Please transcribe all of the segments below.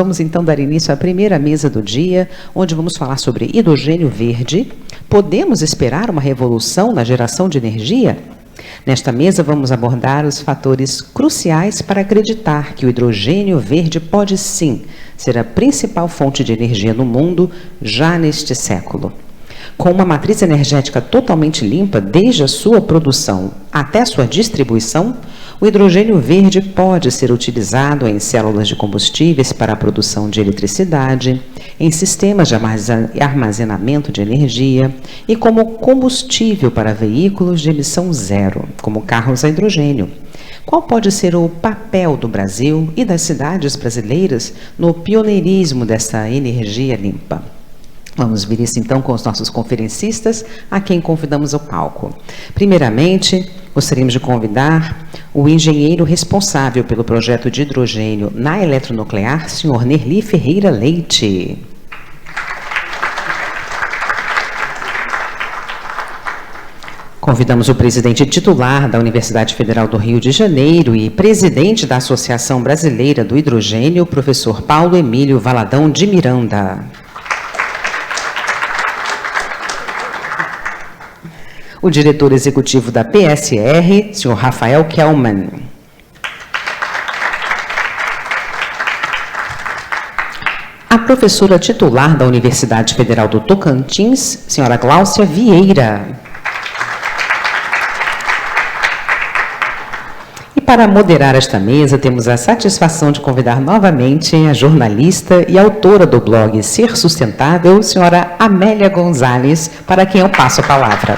Vamos então dar início à primeira mesa do dia, onde vamos falar sobre hidrogênio verde. Podemos esperar uma revolução na geração de energia? Nesta mesa vamos abordar os fatores cruciais para acreditar que o hidrogênio verde pode sim ser a principal fonte de energia no mundo já neste século. Com uma matriz energética totalmente limpa, desde a sua produção até a sua distribuição, o hidrogênio verde pode ser utilizado em células de combustíveis para a produção de eletricidade, em sistemas de armazenamento de energia e como combustível para veículos de emissão zero, como carros a hidrogênio. Qual pode ser o papel do Brasil e das cidades brasileiras no pioneirismo dessa energia limpa? Vamos ver isso então com os nossos conferencistas, a quem convidamos ao palco. Primeiramente, gostaríamos de convidar o engenheiro responsável pelo projeto de hidrogênio na eletronuclear, senhor Nerli Ferreira Leite. Convidamos o presidente titular da Universidade Federal do Rio de Janeiro e presidente da Associação Brasileira do Hidrogênio, professor Paulo Emílio Valadão de Miranda. O diretor executivo da PSR, senhor Rafael Kelman. A professora titular da Universidade Federal do Tocantins, senhora Gláucia Vieira. E para moderar esta mesa, temos a satisfação de convidar novamente a jornalista e autora do blog Ser Sustentável, senhora Amélia Gonzalez, para quem eu passo a palavra.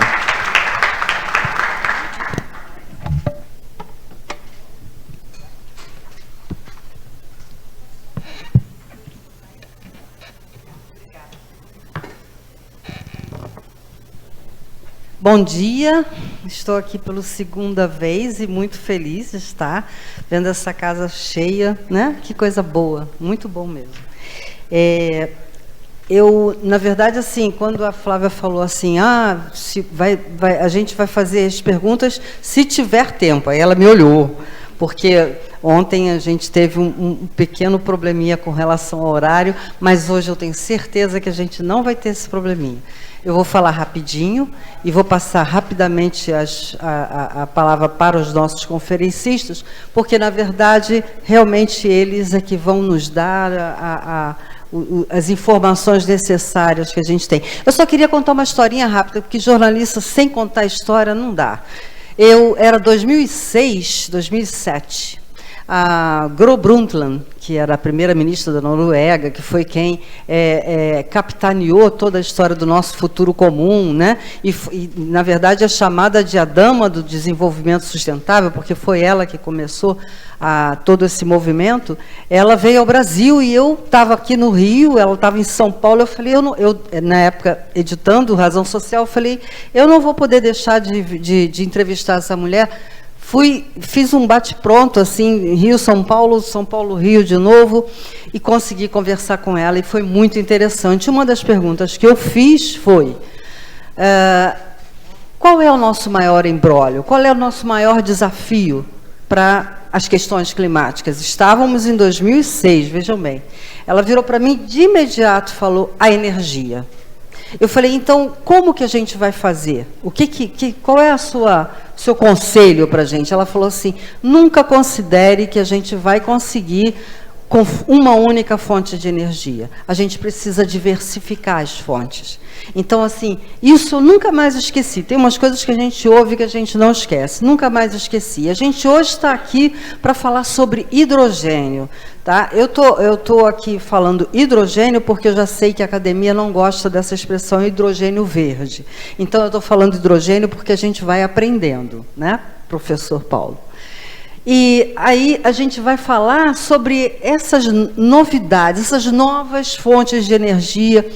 Bom dia, estou aqui pela segunda vez e muito feliz de estar vendo essa casa cheia, né? Que coisa boa, muito bom mesmo. Na verdade, assim, quando a Flávia falou assim, a gente vai fazer as perguntas se tiver tempo, aí ela me olhou, porque ontem a gente teve um pequeno probleminha com relação ao horário, mas hoje eu tenho certeza que a gente não vai ter esse probleminha. Eu vou falar rapidinho e vou passar rapidamente a palavra para os nossos conferencistas, porque, na verdade, realmente eles é que vão nos dar as informações necessárias que a gente tem. Eu só queria contar uma historinha rápida, porque jornalista sem contar história não dá. Era 2006, 2007. A Gro Brundtland, que era a primeira-ministra da Noruega, que foi quem capitaneou toda a história do nosso futuro comum, né? E, na verdade, é chamada de a dama do desenvolvimento sustentável, porque foi ela que começou todo esse movimento. Ela veio ao Brasil e eu estava aqui no Rio, ela estava em São Paulo. Eu falei, na época, editando Razão Social, eu falei, eu não vou poder deixar de entrevistar essa mulher. Fiz um bate-pronto, assim, Rio, São Paulo, Rio de novo, e consegui conversar com ela, e foi muito interessante. Uma das perguntas que eu fiz foi, qual é o nosso maior imbróglio? Qual é o nosso maior desafio para as questões climáticas? Estávamos em 2006, vejam bem. Ela virou para mim, de imediato, falou, a energia. Eu falei, então, como que a gente vai fazer? Qual é seu conselho para a gente? Ela falou assim, nunca considere que a gente vai conseguir com uma única fonte de energia. A gente precisa diversificar as fontes. Então, assim, isso eu nunca mais esqueci. Tem umas coisas que a gente ouve que a gente não esquece. Nunca mais esqueci. A gente hoje está aqui para falar sobre hidrogênio. Tá? Eu tô aqui falando hidrogênio porque eu já sei que a academia não gosta dessa expressão hidrogênio verde. Então, eu estou falando hidrogênio porque a gente vai aprendendo, né, professor Paulo? E aí a gente vai falar sobre essas novidades, essas novas fontes de energia.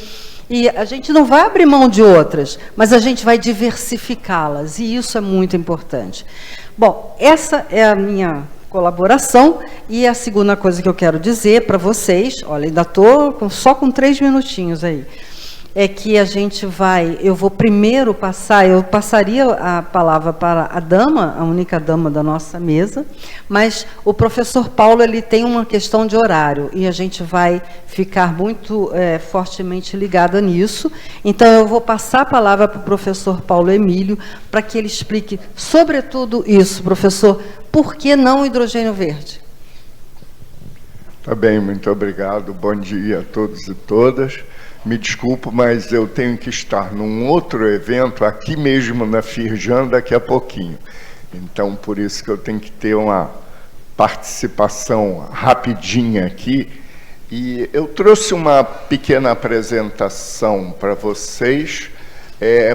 E a gente não vai abrir mão de outras, mas a gente vai diversificá-las. E isso é muito importante. Bom, essa é a minha colaboração. E a segunda coisa que eu quero dizer para vocês, olha, ainda estou só com 3 minutinhos aí. é que eu passaria a palavra para a dama, a única dama da nossa mesa, mas o professor Paulo, ele tem uma questão de horário, e a gente vai ficar muito fortemente ligada nisso. Então, eu vou passar a palavra para o professor Paulo Emílio, para que ele explique, sobretudo isso, professor, por que não hidrogênio verde? Tá bem, muito obrigado. Bom dia a todos e todas. Me desculpo, mas eu tenho que estar num outro evento aqui mesmo na Firjan daqui a pouquinho. Então, por isso que eu tenho que ter uma participação rapidinha aqui. E eu trouxe uma pequena apresentação para vocês,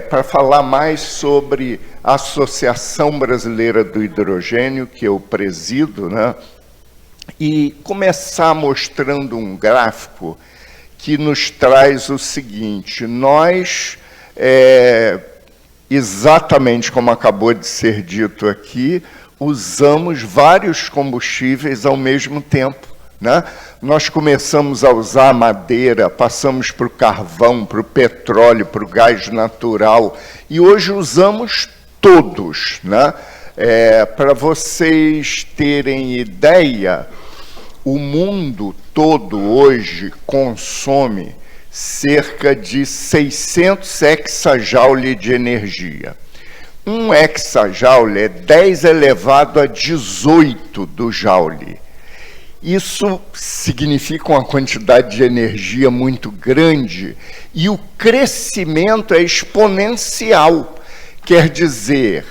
para falar mais sobre a Associação Brasileira do Hidrogênio, que eu presido, né? E começar mostrando um gráfico que nos traz o seguinte: nós, exatamente como acabou de ser dito aqui, usamos vários combustíveis ao mesmo tempo, né? Nós começamos a usar a madeira, passamos para o carvão, para o petróleo, para o gás natural, e hoje usamos todos, né? Para vocês terem ideia, o mundo todo hoje consome cerca de 600 hexajoule de energia. Um hexajoule é 10 elevado a 18 do joule. Isso significa uma quantidade de energia muito grande e o crescimento é exponencial. Quer dizer,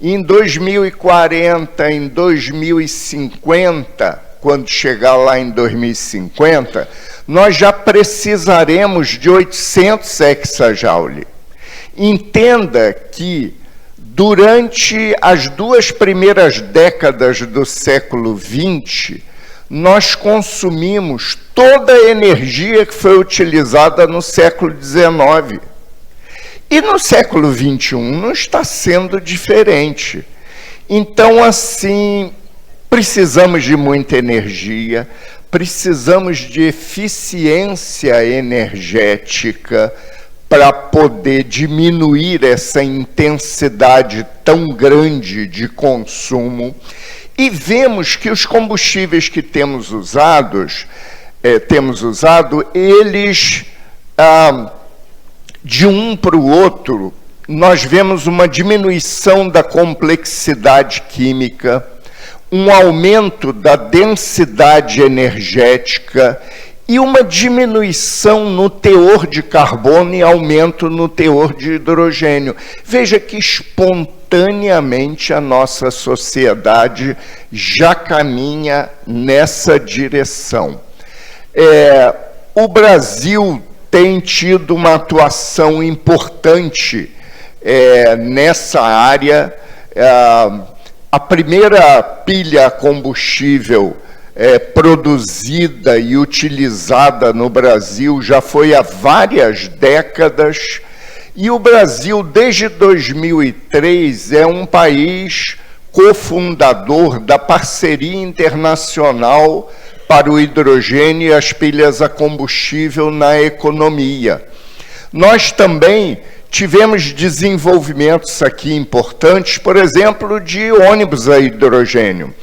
em 2040, em 2050, quando chegar lá em 2050, nós já precisaremos de 800 hexajoule. Entenda que, durante as 2 primeiras décadas do século XX, nós consumimos toda a energia que foi utilizada no século XIX. E no século XXI não está sendo diferente. Então, assim, precisamos de muita energia, precisamos de eficiência energética para poder diminuir essa intensidade tão grande de consumo. E vemos que os combustíveis que temos usado, eles, de um para o outro, nós vemos uma diminuição da complexidade química, um aumento da densidade energética e uma diminuição no teor de carbono e aumento no teor de hidrogênio. Veja que espontaneamente a nossa sociedade já caminha nessa direção. O Brasil tem tido uma atuação importante nessa área. A primeira pilha a combustível produzida e utilizada no Brasil já foi há várias décadas, e o Brasil, desde 2003, é um país cofundador da Parceria Internacional para o Hidrogênio e as Pilhas a Combustível na Economia. Nós também tivemos desenvolvimentos aqui importantes, por exemplo, de ônibus a hidrogênio.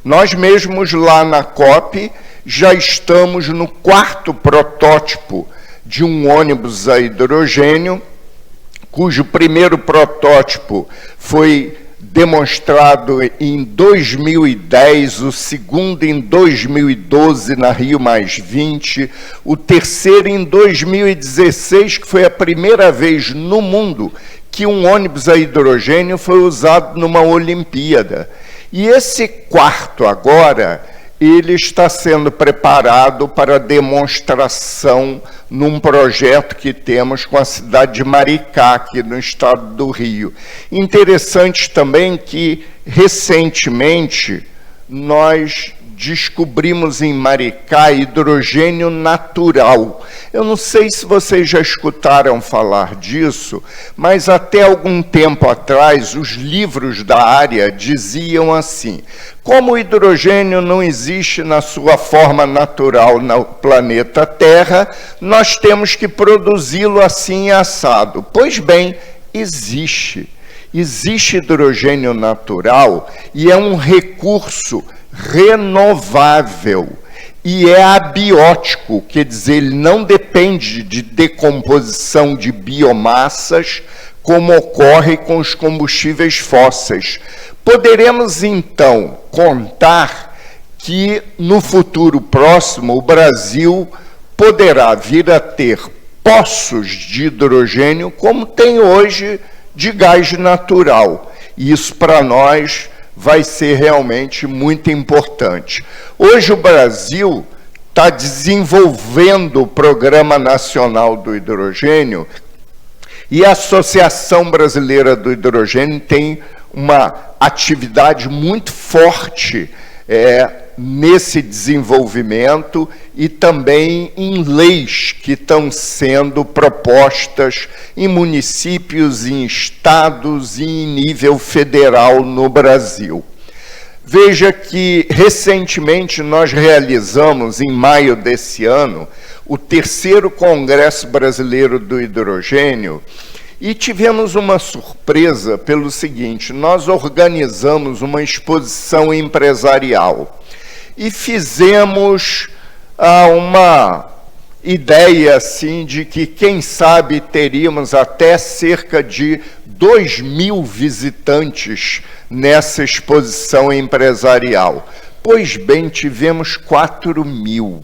Nós mesmos lá na COP já estamos no 4º protótipo de um ônibus a hidrogênio, cujo primeiro protótipo foi demonstrado em 2010, o segundo em 2012 na Rio+20, o terceiro em 2016, que foi a primeira vez no mundo que um ônibus a hidrogênio foi usado numa Olimpíada. E esse 4º agora, ele está sendo preparado para demonstração num projeto que temos com a cidade de Maricá, aqui no estado do Rio. Interessante também que, recentemente, nós descobrimos em Maricá hidrogênio natural. Eu não sei se vocês já escutaram falar disso, mas até algum tempo atrás, os livros da área diziam assim: como o hidrogênio não existe na sua forma natural no planeta Terra, nós temos que produzi-lo assim assado. Pois bem, existe. Existe hidrogênio natural e é um recurso renovável e é abiótico, quer dizer, ele não depende de decomposição de biomassas como ocorre com os combustíveis fósseis. Poderemos então contar que no futuro próximo o Brasil poderá vir a ter poços de hidrogênio como tem hoje de gás natural. E isso para nós vai ser realmente muito importante. Hoje o Brasil está desenvolvendo o Programa Nacional do Hidrogênio e a Associação Brasileira do Hidrogênio tem uma atividade muito forte nesse desenvolvimento e também em leis que estão sendo propostas em municípios, em estados e em nível federal no Brasil. Veja que, recentemente, nós realizamos, em maio desse ano, o 3º Congresso Brasileiro do Hidrogênio, e tivemos uma surpresa pelo seguinte: nós organizamos uma exposição empresarial e fizemos uma ideia assim de que, quem sabe, teríamos até cerca de 2.000 visitantes nessa exposição empresarial. Pois bem, tivemos 4.000.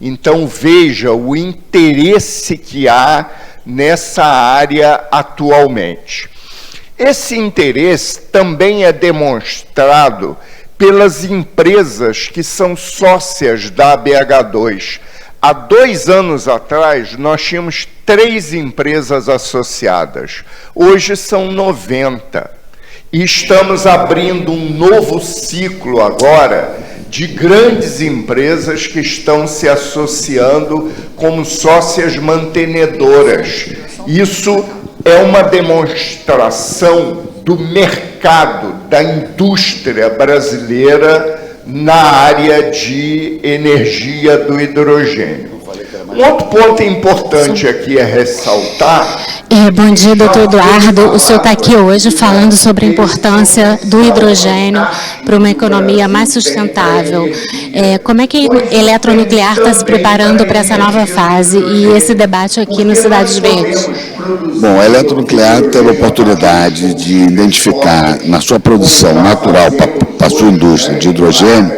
Então, veja o interesse que há nessa área atualmente. Esse interesse também é demonstrado pelas empresas que são sócias da ABH2. Há 2 anos atrás, nós tínhamos 3 empresas associadas. Hoje são 90. E estamos abrindo um novo ciclo agora de grandes empresas que estão se associando como sócias mantenedoras. Isso é uma demonstração do mercado, da indústria brasileira na área de energia do hidrogênio. Um outro ponto importante aqui é ressaltar... Bom dia, doutor Eduardo. O senhor está aqui hoje falando sobre a importância do hidrogênio para uma economia mais sustentável. Como é que a eletronuclear está se preparando para essa nova fase e esse debate aqui no Cidades Verdes? Bom, a eletronuclear teve a oportunidade de identificar na sua produção natural para a sua indústria de hidrogênio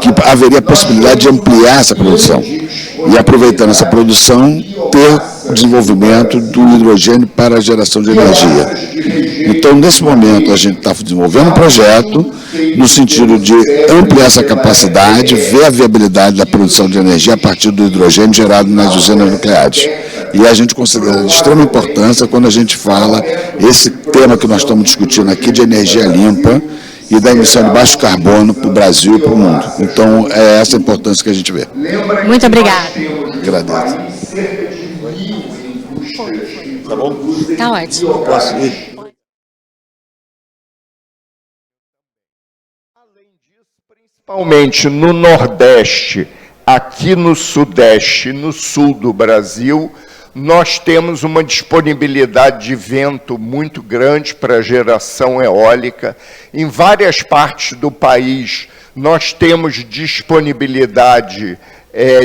que haveria a possibilidade de ampliar essa produção. E, aproveitando essa produção, ter o desenvolvimento do hidrogênio para a geração de energia. Então, nesse momento, a gente está desenvolvendo um projeto no sentido de ampliar essa capacidade, ver a viabilidade da produção de energia a partir do hidrogênio gerado nas usinas nucleares. E a gente considera de extrema importância quando a gente fala esse tema que nós estamos discutindo aqui de energia limpa e da emissão de baixo carbono para o Brasil e para o mundo. Então, é essa a importância que a gente vê. Muito obrigada. Agradeço. Tá bom? Tá ótimo. Posso ir? Além disso, principalmente no Nordeste, aqui no Sudeste e no Sul do Brasil, nós temos uma disponibilidade de vento muito grande para geração eólica. Em várias partes do país, nós temos disponibilidade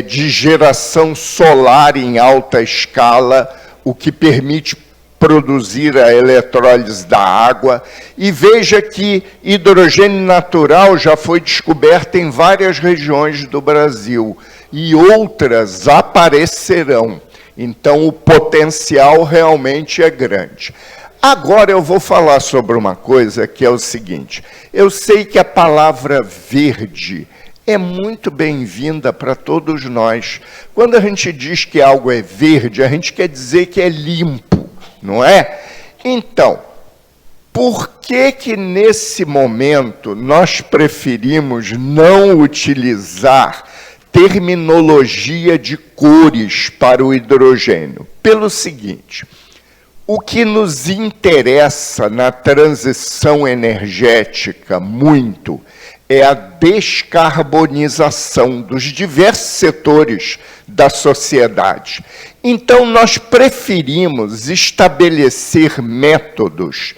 de geração solar em alta escala, o que permite produzir a eletrólise da água. E veja que hidrogênio natural já foi descoberto em várias regiões do Brasil e outras aparecerão. Então, o potencial realmente é grande. Agora eu vou falar sobre uma coisa que é o seguinte. Eu sei que a palavra verde é muito bem-vinda para todos nós. Quando a gente diz que algo é verde, a gente quer dizer que é limpo, não é? Então, Por que nesse momento nós preferimos não utilizar terminologia de cores para o hidrogênio? Pelo seguinte, o que nos interessa na transição energética muito é a descarbonização dos diversos setores da sociedade. Então, nós preferimos estabelecer métodos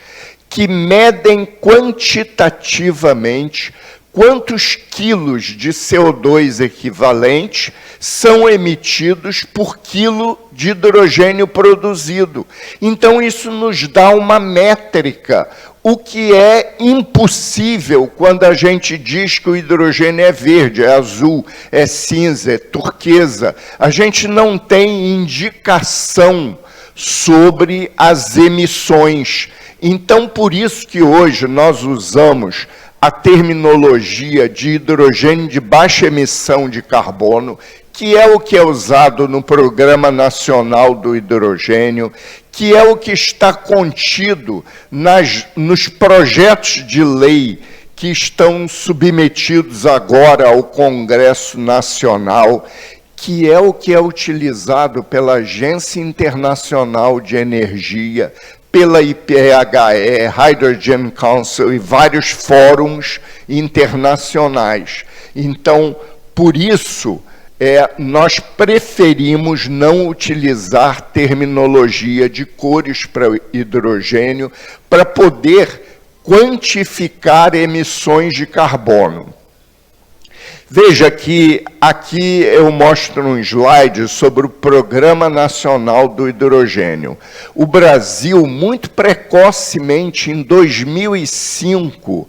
que medem quantitativamente quantos quilos de CO2 equivalente são emitidos por quilo de hidrogênio produzido. Então, isso nos dá uma métrica, o que é impossível quando a gente diz que o hidrogênio é verde, é azul, é cinza, é turquesa. A gente não tem indicação sobre as emissões. Então, por isso que hoje nós usamos a terminologia de hidrogênio de baixa emissão de carbono, que é o que é usado no Programa Nacional do Hidrogênio, que é o que está contido nos projetos de lei que estão submetidos agora ao Congresso Nacional, que é o que é utilizado pela Agência Internacional de Energia, pela IPHE, Hydrogen Council e vários fóruns internacionais. Então, por isso, nós preferimos não utilizar terminologia de cores para hidrogênio para poder quantificar emissões de carbono. Veja que aqui eu mostro um slide sobre o Programa Nacional do Hidrogênio. O Brasil, muito precocemente, em 2005,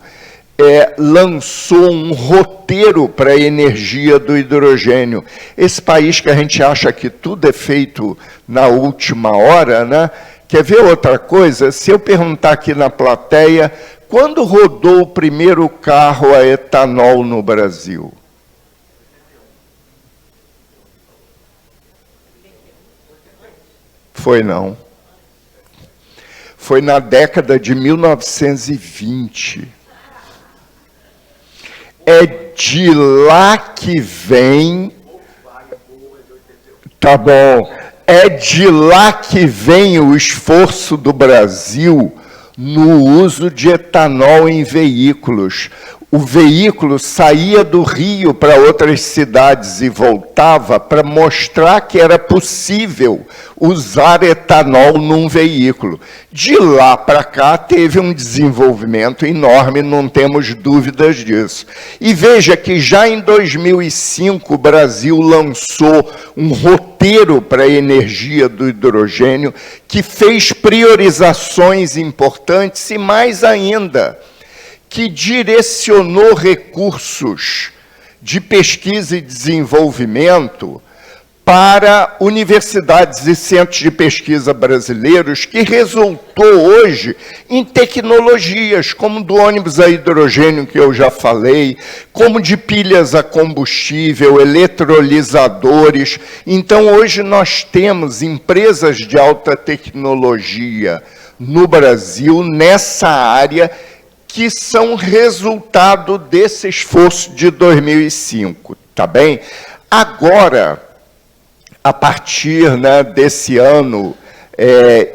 lançou um roteiro para a energia do hidrogênio. Esse país que a gente acha que tudo é feito na última hora, né? Quer ver outra coisa? Se eu perguntar aqui na plateia, quando rodou o primeiro carro a etanol no Brasil? Foi não. Foi na década de 1920. É de lá que vem... Tá bom. É de lá que vem o esforço do Brasil no uso de etanol em veículos. O veículo saía do Rio para outras cidades e voltava para mostrar que era possível usar etanol num veículo. De lá para cá teve um desenvolvimento enorme, não temos dúvidas disso. E veja que já em 2005 o Brasil lançou um roteiro para a energia do hidrogênio que fez priorizações importantes e mais ainda, que direcionou recursos de pesquisa e desenvolvimento para universidades e centros de pesquisa brasileiros, que resultou hoje em tecnologias como do ônibus a hidrogênio, que eu já falei, como de pilhas a combustível, eletrolisadores. Então, hoje nós temos empresas de alta tecnologia no Brasil, nessa área, que são resultado desse esforço de 2005, tá bem? Agora, a partir, né, desse ano,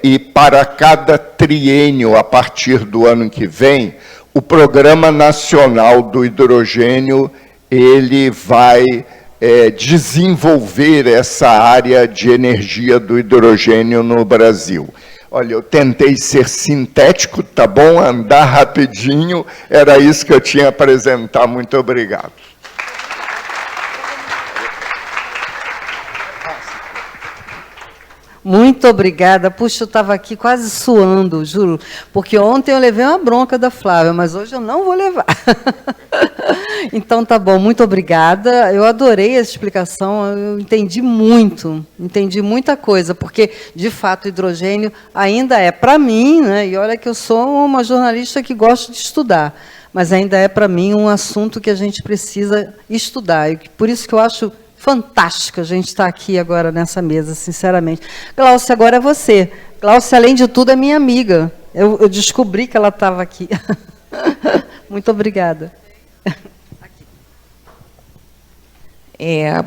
e para cada triênio, a partir do ano que vem, o Programa Nacional do Hidrogênio, ele vai desenvolver essa área de energia do hidrogênio no Brasil. Olha, eu tentei ser sintético, tá bom? Andar rapidinho, era isso que eu tinha a apresentar. Muito obrigado. Muito obrigada. Puxa, eu estava aqui quase suando, juro, porque ontem eu levei uma bronca da Flávia, mas hoje eu não vou levar. Então, tá bom, muito obrigada. Eu adorei essa explicação, eu entendi muita coisa, porque, de fato, o hidrogênio ainda é, para mim, né, e olha que eu sou uma jornalista que gosta de estudar, mas ainda é, para mim, um assunto que a gente precisa estudar. E por isso que eu acho fantástico a gente estar aqui agora nessa mesa, sinceramente. Gláucia, agora é você. Gláucia, além de tudo, é minha amiga. Eu descobri que ela estava aqui. Muito obrigada.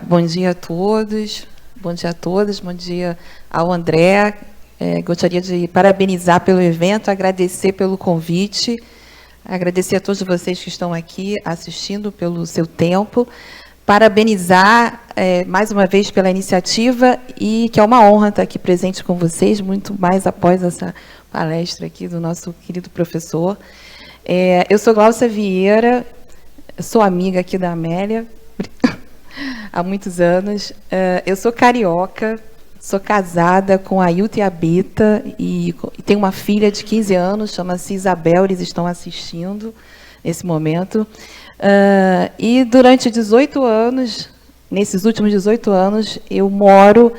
Bom dia a todos, bom dia a todas, bom dia ao André. Gostaria de parabenizar pelo evento, agradecer pelo convite, agradecer a todos vocês que estão aqui assistindo pelo seu tempo, parabenizar mais uma vez pela iniciativa e que é uma honra estar aqui presente com vocês, muito mais após essa palestra aqui do nosso querido professor. Eu sou Gláucia Vieira, sou amiga aqui da Amélia, há muitos anos. Eu sou carioca, sou casada com a Ailton e a Bita e tenho uma filha de 15 anos, chama-se Isabel, eles estão assistindo nesse momento. E durante 18 anos, nesses últimos 18 anos, eu moro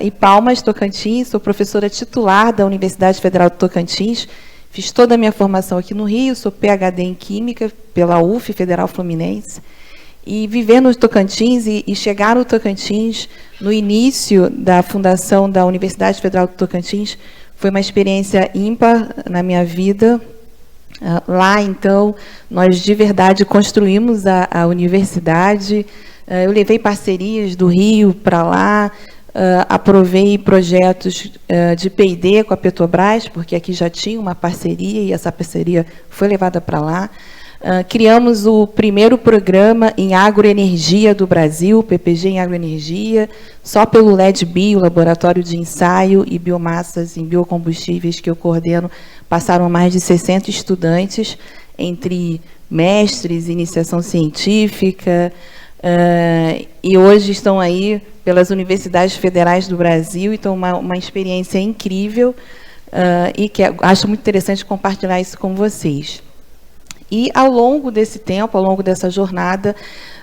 em Palmas, Tocantins, sou professora titular da Universidade Federal do Tocantins, fiz toda a minha formação aqui no Rio, sou PhD em Química pela UF, Federal Fluminense. E viver no Tocantins e chegar no Tocantins, no início da fundação da Universidade Federal do Tocantins, foi uma experiência ímpar na minha vida. Lá, então, nós de verdade construímos a universidade. Eu levei parcerias do Rio para lá, aprovei projetos de P&D com a Petrobras, porque aqui já tinha uma parceria e essa parceria foi levada para lá. Criamos o primeiro programa em agroenergia do Brasil, PPG em agroenergia, só pelo LEDBio, Laboratório de Ensaio e Biomassas em Biocombustíveis, que eu coordeno, passaram mais de 60 estudantes, entre mestres, iniciação científica, e hoje estão aí pelas universidades federais do Brasil, então uma experiência incrível, e que acho muito interessante compartilhar isso com vocês. E, ao longo desse tempo, ao longo dessa jornada,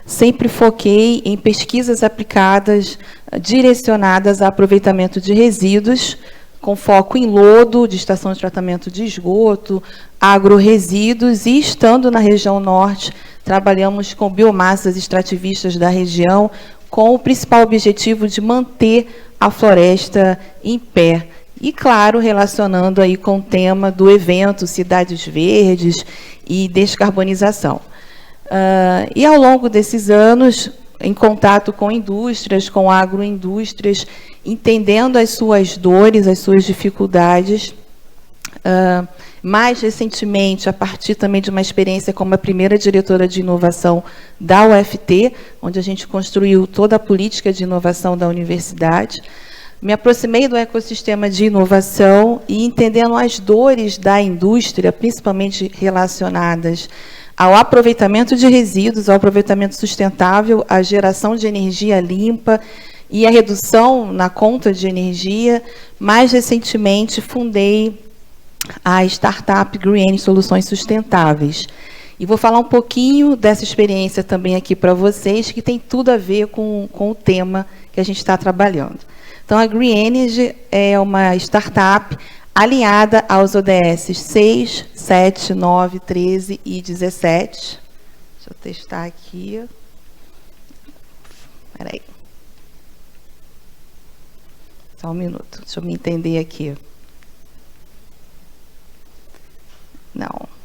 sempre foquei em pesquisas aplicadas, direcionadas a aproveitamento de resíduos, com foco em lodo, de estação de tratamento de esgoto, agroresíduos, e, estando na região norte, trabalhamos com biomassas extrativistas da região, com o principal objetivo de manter a floresta em pé. E, claro, relacionando aí com o tema do evento Cidades Verdes e descarbonização. E, ao longo desses anos, em contato com indústrias, com agroindústrias, entendendo as suas dores, as suas dificuldades, mais recentemente, a partir também de uma experiência como a primeira diretora de inovação da UFT, onde a gente construiu toda a política de inovação da universidade, me aproximei do ecossistema de inovação e, entendendo as dores da indústria, principalmente relacionadas ao aproveitamento de resíduos, ao aproveitamento sustentável, à geração de energia limpa e a redução na conta de energia, mais recentemente fundei a startup Green Soluções Sustentáveis. E vou falar um pouquinho dessa experiência também aqui para vocês, que tem tudo a ver com o tema que a gente está trabalhando. Então, a Green Energy é uma startup alinhada aos ODS 6, 7, 9, 13 e 17. Deixa eu testar aqui. Espera aí. Só um minuto. Deixa eu me entender aqui. Não.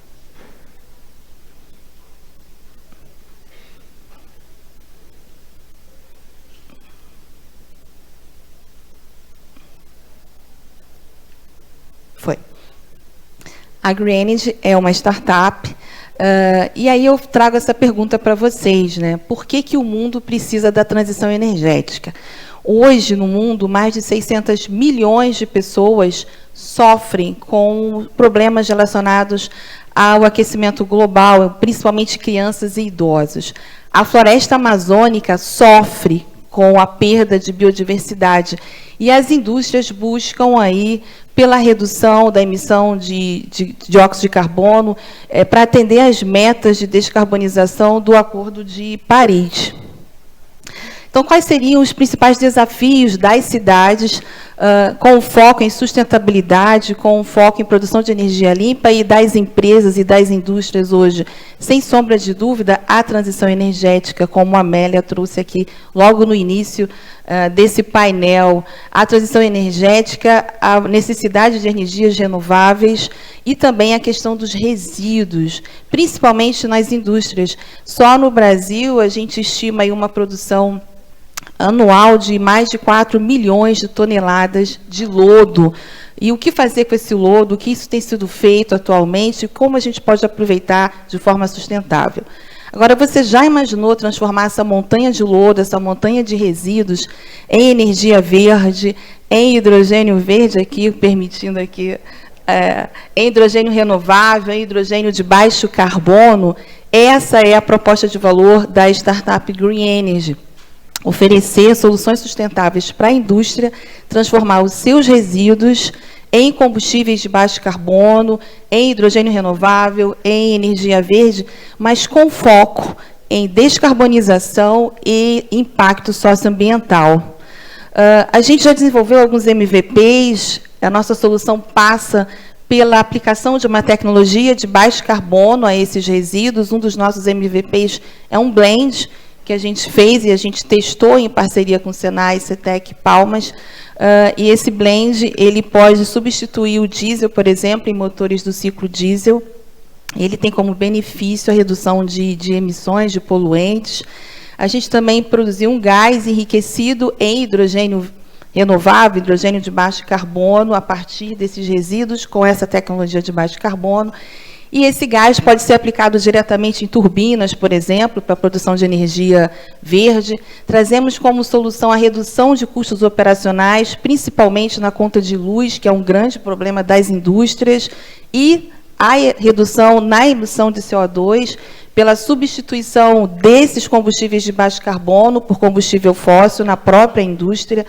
Foi. A Green Energy é uma startup, e aí eu trago essa pergunta para vocês, né? Por que o mundo precisa da transição energética? Hoje, no mundo, mais de 600 milhões de pessoas sofrem com problemas relacionados ao aquecimento global, principalmente crianças e idosos. A floresta amazônica sofre com a perda de biodiversidade e as indústrias buscam aí pela redução da emissão de dióxido de carbono para atender às metas de descarbonização do Acordo de Paris. Então, quais seriam os principais desafios das cidades com foco em sustentabilidade, com foco em produção de energia limpa, e das empresas e das indústrias hoje, sem sombra de dúvida, a transição energética, como a Amélia trouxe aqui logo no início desse painel, a transição energética, a necessidade de energias renováveis e também a questão dos resíduos, principalmente nas indústrias. Só no Brasil, a gente estima aí uma produção anual de mais de 4 milhões de toneladas de lodo. E o que fazer com esse lodo, o que isso tem sido feito atualmente, como a gente pode aproveitar de forma sustentável. Agora, você já imaginou transformar essa montanha de lodo, essa montanha de resíduos, em energia verde, em hidrogênio verde, aqui, permitindo aqui, em hidrogênio renovável, em hidrogênio de baixo carbono? Essa é a proposta de valor da startup Green Energy. Oferecer soluções sustentáveis para a indústria, transformar os seus resíduos em combustíveis de baixo carbono, em hidrogênio renovável, em energia verde, mas com foco em descarbonização e impacto socioambiental. A gente já desenvolveu alguns MVPs, a nossa solução passa pela aplicação de uma tecnologia de baixo carbono a esses resíduos. Um dos nossos MVPs é um blend, que a gente fez e a gente testou em parceria com o Senai, CETEC, Palmas, e esse blend ele pode substituir o diesel, por exemplo, em motores do ciclo diesel. Ele tem como benefício a redução de emissões de poluentes. A gente também produziu um gás enriquecido em hidrogênio renovável, hidrogênio de baixo carbono, a partir desses resíduos, com essa tecnologia de baixo carbono. E esse gás pode ser aplicado diretamente em turbinas, por exemplo, para a produção de energia verde. Trazemos como solução a redução de custos operacionais, principalmente na conta de luz, que é um grande problema das indústrias, e a redução na emissão de CO2 pela substituição desses combustíveis de baixo carbono por combustível fóssil na própria indústria.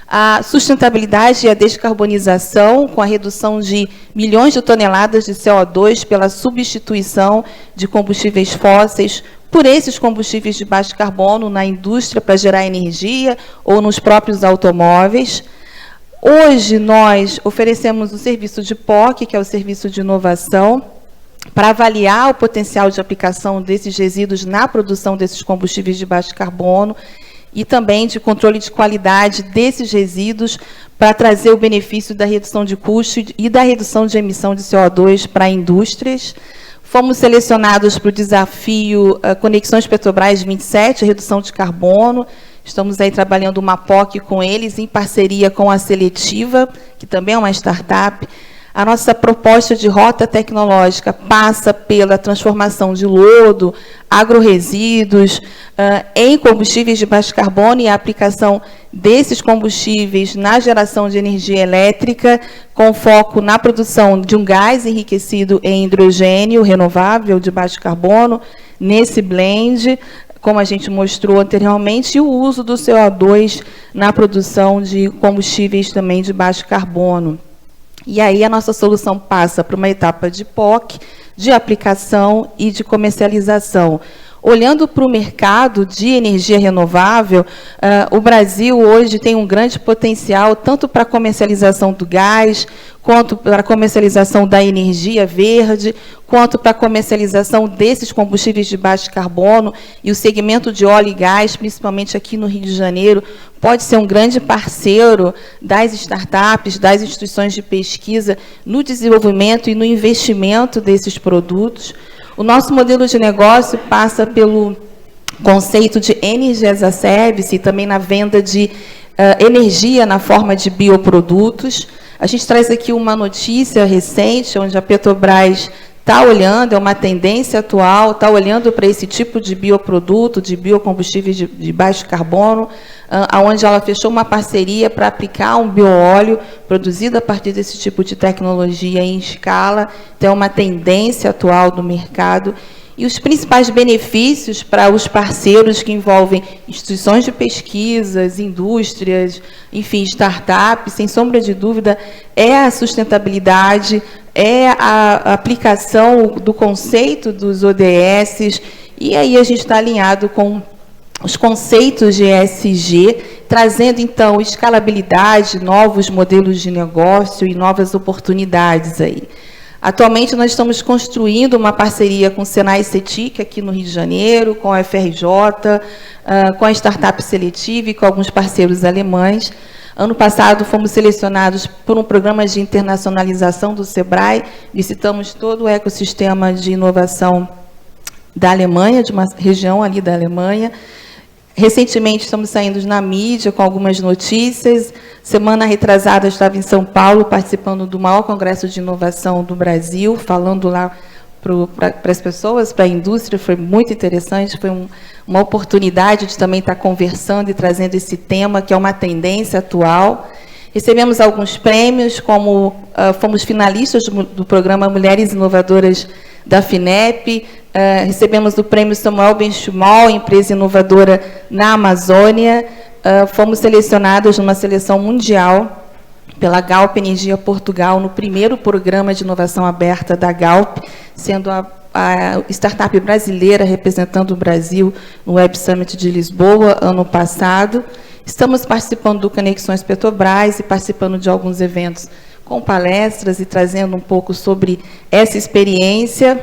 A sustentabilidade e a descarbonização, com a redução de milhões de toneladas de CO2 pela substituição de combustíveis fósseis por esses combustíveis de baixo carbono na indústria para gerar energia ou nos próprios automóveis. Hoje, nós oferecemos o serviço de POC, que é o Serviço de Inovação, para avaliar o potencial de aplicação desses resíduos na produção desses combustíveis de baixo carbono, e também de controle de qualidade desses resíduos para trazer o benefício da redução de custo e da redução de emissão de CO2 para indústrias. Fomos selecionados para o desafio Conexões Petrobras 27, redução de carbono. Estamos aí trabalhando uma POC com eles, em parceria com a Seletiva, que também é uma startup. A nossa proposta de rota tecnológica passa pela transformação de lodo, agroresíduos, em combustíveis de baixo carbono e a aplicação desses combustíveis na geração de energia elétrica, com foco na produção de um gás enriquecido em hidrogênio renovável de baixo carbono, nesse blend, como a gente mostrou anteriormente, e o uso do CO2 na produção de combustíveis também de baixo carbono. E aí a nossa solução passa para uma etapa de POC, de aplicação e de comercialização. Olhando para o mercado de energia renovável, o Brasil hoje tem um grande potencial, tanto para a comercialização do gás, quanto para a comercialização da energia verde, quanto para a comercialização desses combustíveis de baixo carbono, e o segmento de óleo e gás, principalmente aqui no Rio de Janeiro, pode ser um grande parceiro das startups, das instituições de pesquisa, no desenvolvimento e no investimento desses produtos. O nosso modelo de negócio passa pelo conceito de Energy as a Service e também na venda de energia na forma de bioprodutos. A gente traz aqui uma notícia recente, onde a Petrobras está olhando, é uma tendência atual, está olhando para esse tipo de bioproduto, de biocombustíveis de baixo carbono, onde ela fechou uma parceria para aplicar um bioóleo produzido a partir desse tipo de tecnologia em escala. Então, é uma tendência atual do mercado. E os principais benefícios para os parceiros que envolvem instituições de pesquisas, indústrias, enfim, startups, sem sombra de dúvida, é a sustentabilidade, é a aplicação do conceito dos ODS, e aí a gente está alinhado com os conceitos de ESG, trazendo, então, escalabilidade, novos modelos de negócio e novas oportunidades aí. Atualmente, nós estamos construindo uma parceria com o Senai CETIC, aqui no Rio de Janeiro, com a FRJ, com a Startup Seletiva e com alguns parceiros alemães. Ano passado, fomos selecionados por um programa de internacionalização do SEBRAE, visitamos todo o ecossistema de inovação da Alemanha, de uma região ali da Alemanha. Recentemente, estamos saindo na mídia com algumas notícias. Semana retrasada, eu estava em São Paulo, participando do maior congresso de inovação do Brasil, falando lá para as pessoas, para a indústria. Foi muito interessante, foi uma oportunidade de também estar conversando e trazendo esse tema, que é uma tendência atual. Recebemos alguns prêmios, como fomos finalistas do programa Mulheres Inovadoras da FINEP, recebemos o prêmio Samuel Benchimol, empresa inovadora na Amazônia, fomos selecionados numa seleção mundial pela Galp Energia Portugal, no primeiro programa de inovação aberta da Galp, sendo a startup brasileira representando o Brasil no Web Summit de Lisboa, ano passado. Estamos participando do Conexões Petrobras e participando de alguns eventos com palestras e trazendo um pouco sobre essa experiência.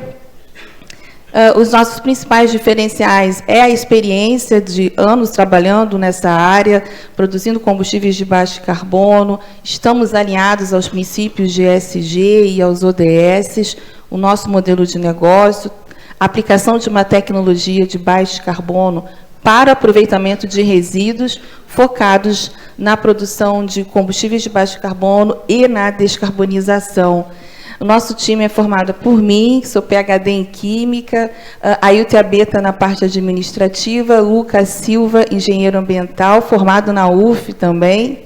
Os nossos principais diferenciais é a experiência de anos trabalhando nessa área, produzindo combustíveis de baixo carbono, estamos alinhados aos princípios de ESG e aos ODS, o nosso modelo de negócio, a aplicação de uma tecnologia de baixo carbono para aproveitamento de resíduos focados na produção de combustíveis de baixo carbono e na descarbonização. O nosso time é formado por mim, que sou PhD em Química, Ailton Abeta na parte administrativa, Lucas Silva, engenheiro ambiental, formado na UF também.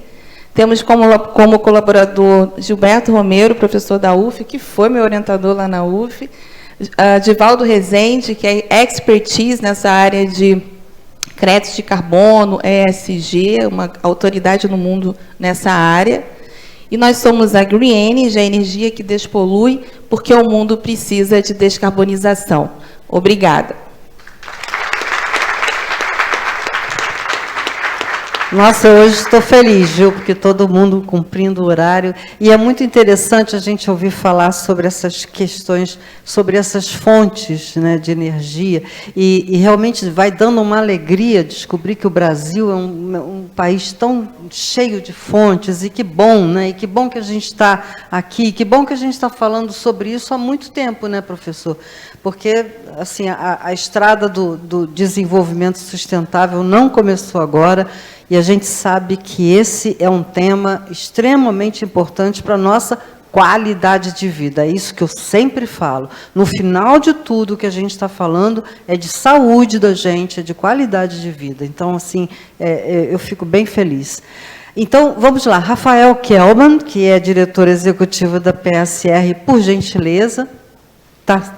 Temos como colaborador Gilberto Romero, professor da UF, que foi meu orientador lá na UF, Divaldo Rezende, que é expertise nessa área de créditos de carbono, ESG, uma autoridade no mundo nessa área. E nós somos a Green Energy, a energia que despolui, porque o mundo precisa de descarbonização. Obrigada. Nossa, hoje estou feliz, viu? Porque todo mundo cumprindo o horário. E é muito interessante a gente ouvir falar sobre essas questões, sobre essas fontes, né, de energia. E realmente vai dando uma alegria descobrir que o Brasil é um país tão cheio de fontes. E que bom, né? E que bom que a gente está aqui, que bom que a gente está falando sobre isso há muito tempo, né, professor? Porque assim, a estrada do desenvolvimento sustentável não começou agora, e a gente sabe que esse é um tema extremamente importante para a nossa qualidade de vida. É isso que eu sempre falo. No final de tudo, o que a gente está falando é de saúde da gente, é de qualidade de vida. Então, assim, eu fico bem feliz. Então, vamos lá. Rafael Kelman, que é diretor executivo da PSR, por gentileza. Tá.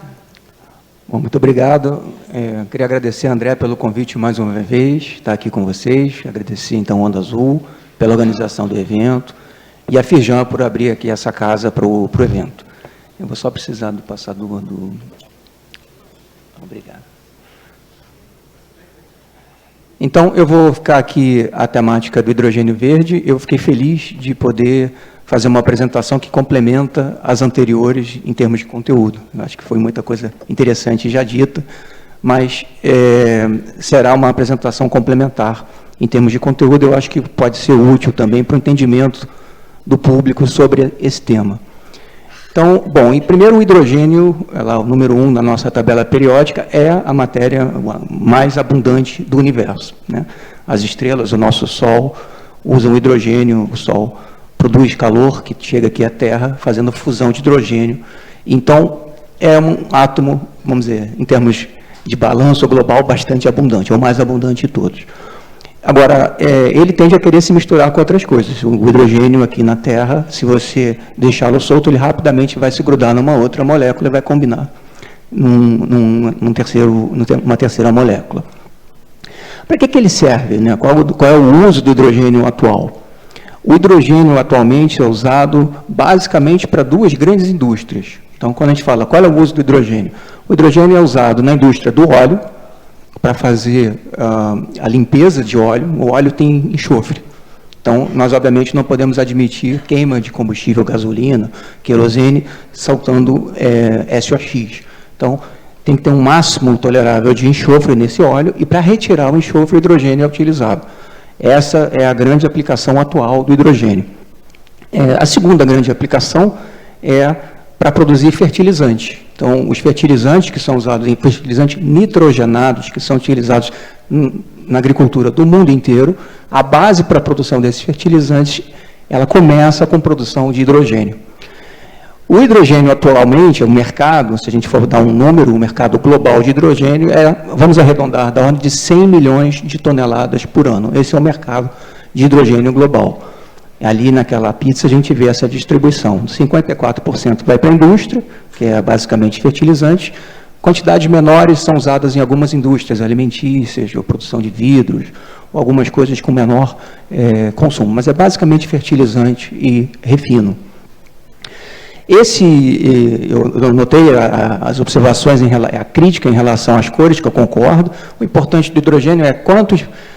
Bom, muito obrigado. Queria agradecer a André pelo convite mais uma vez, estar aqui com vocês. Agradecer, então, Onda Azul pela organização do evento e a Firjan por abrir aqui essa casa para o evento. Eu vou só precisar do passador do... Obrigado. Então, eu vou ficar aqui a temática do hidrogênio verde. Eu fiquei feliz de poder fazer uma apresentação que complementa as anteriores em termos de conteúdo. Eu acho que foi muita coisa interessante já dita, mas será uma apresentação complementar em termos de conteúdo. Eu acho que pode ser útil também para o entendimento do público sobre esse tema. Então, bom, em primeiro, o hidrogênio, o número 1 na nossa tabela periódica, é a matéria mais abundante do universo, né? As estrelas, o nosso Sol, usam hidrogênio, o Sol produz calor que chega aqui à Terra, fazendo fusão de hidrogênio. Então, é um átomo, vamos dizer, em termos de balanço global, bastante abundante, é o mais abundante de todos. Agora, ele tende a querer se misturar com outras coisas. O hidrogênio aqui na Terra, se você deixá-lo solto, ele rapidamente vai se grudar numa outra molécula e vai combinar numa terceira molécula. Para que ele serve, né? Qual é o uso do hidrogênio atual? O hidrogênio atualmente é usado basicamente para duas grandes indústrias. Então, quando a gente fala qual é o uso do hidrogênio? O hidrogênio é usado na indústria do óleo, para fazer a limpeza de óleo, o óleo tem enxofre. Então, nós, obviamente, não podemos admitir queima de combustível, gasolina, querosene, saltando SOX. Então, tem que ter um máximo tolerável de enxofre nesse óleo, e para retirar o enxofre, o hidrogênio é utilizado. Essa é a grande aplicação atual do hidrogênio. A segunda grande aplicação é para produzir fertilizante. Então, os fertilizantes que são usados em fertilizantes nitrogenados, que são utilizados na agricultura do mundo inteiro, a base para a produção desses fertilizantes, ela começa com produção de hidrogênio. O hidrogênio atualmente, o mercado, se a gente for dar um número, o mercado global de hidrogênio vamos arredondar, da ordem de 100 milhões de toneladas por ano. Esse é o mercado de hidrogênio global. Ali naquela pizza a gente vê essa distribuição. 54% vai para a indústria, que é basicamente fertilizante. Quantidades menores são usadas em algumas indústrias alimentícias, ou produção de vidros, ou algumas coisas com menor consumo. Mas é basicamente fertilizante e refino. Eu notei as observações, a crítica em relação às cores, que eu concordo. O importante do hidrogênio é quanto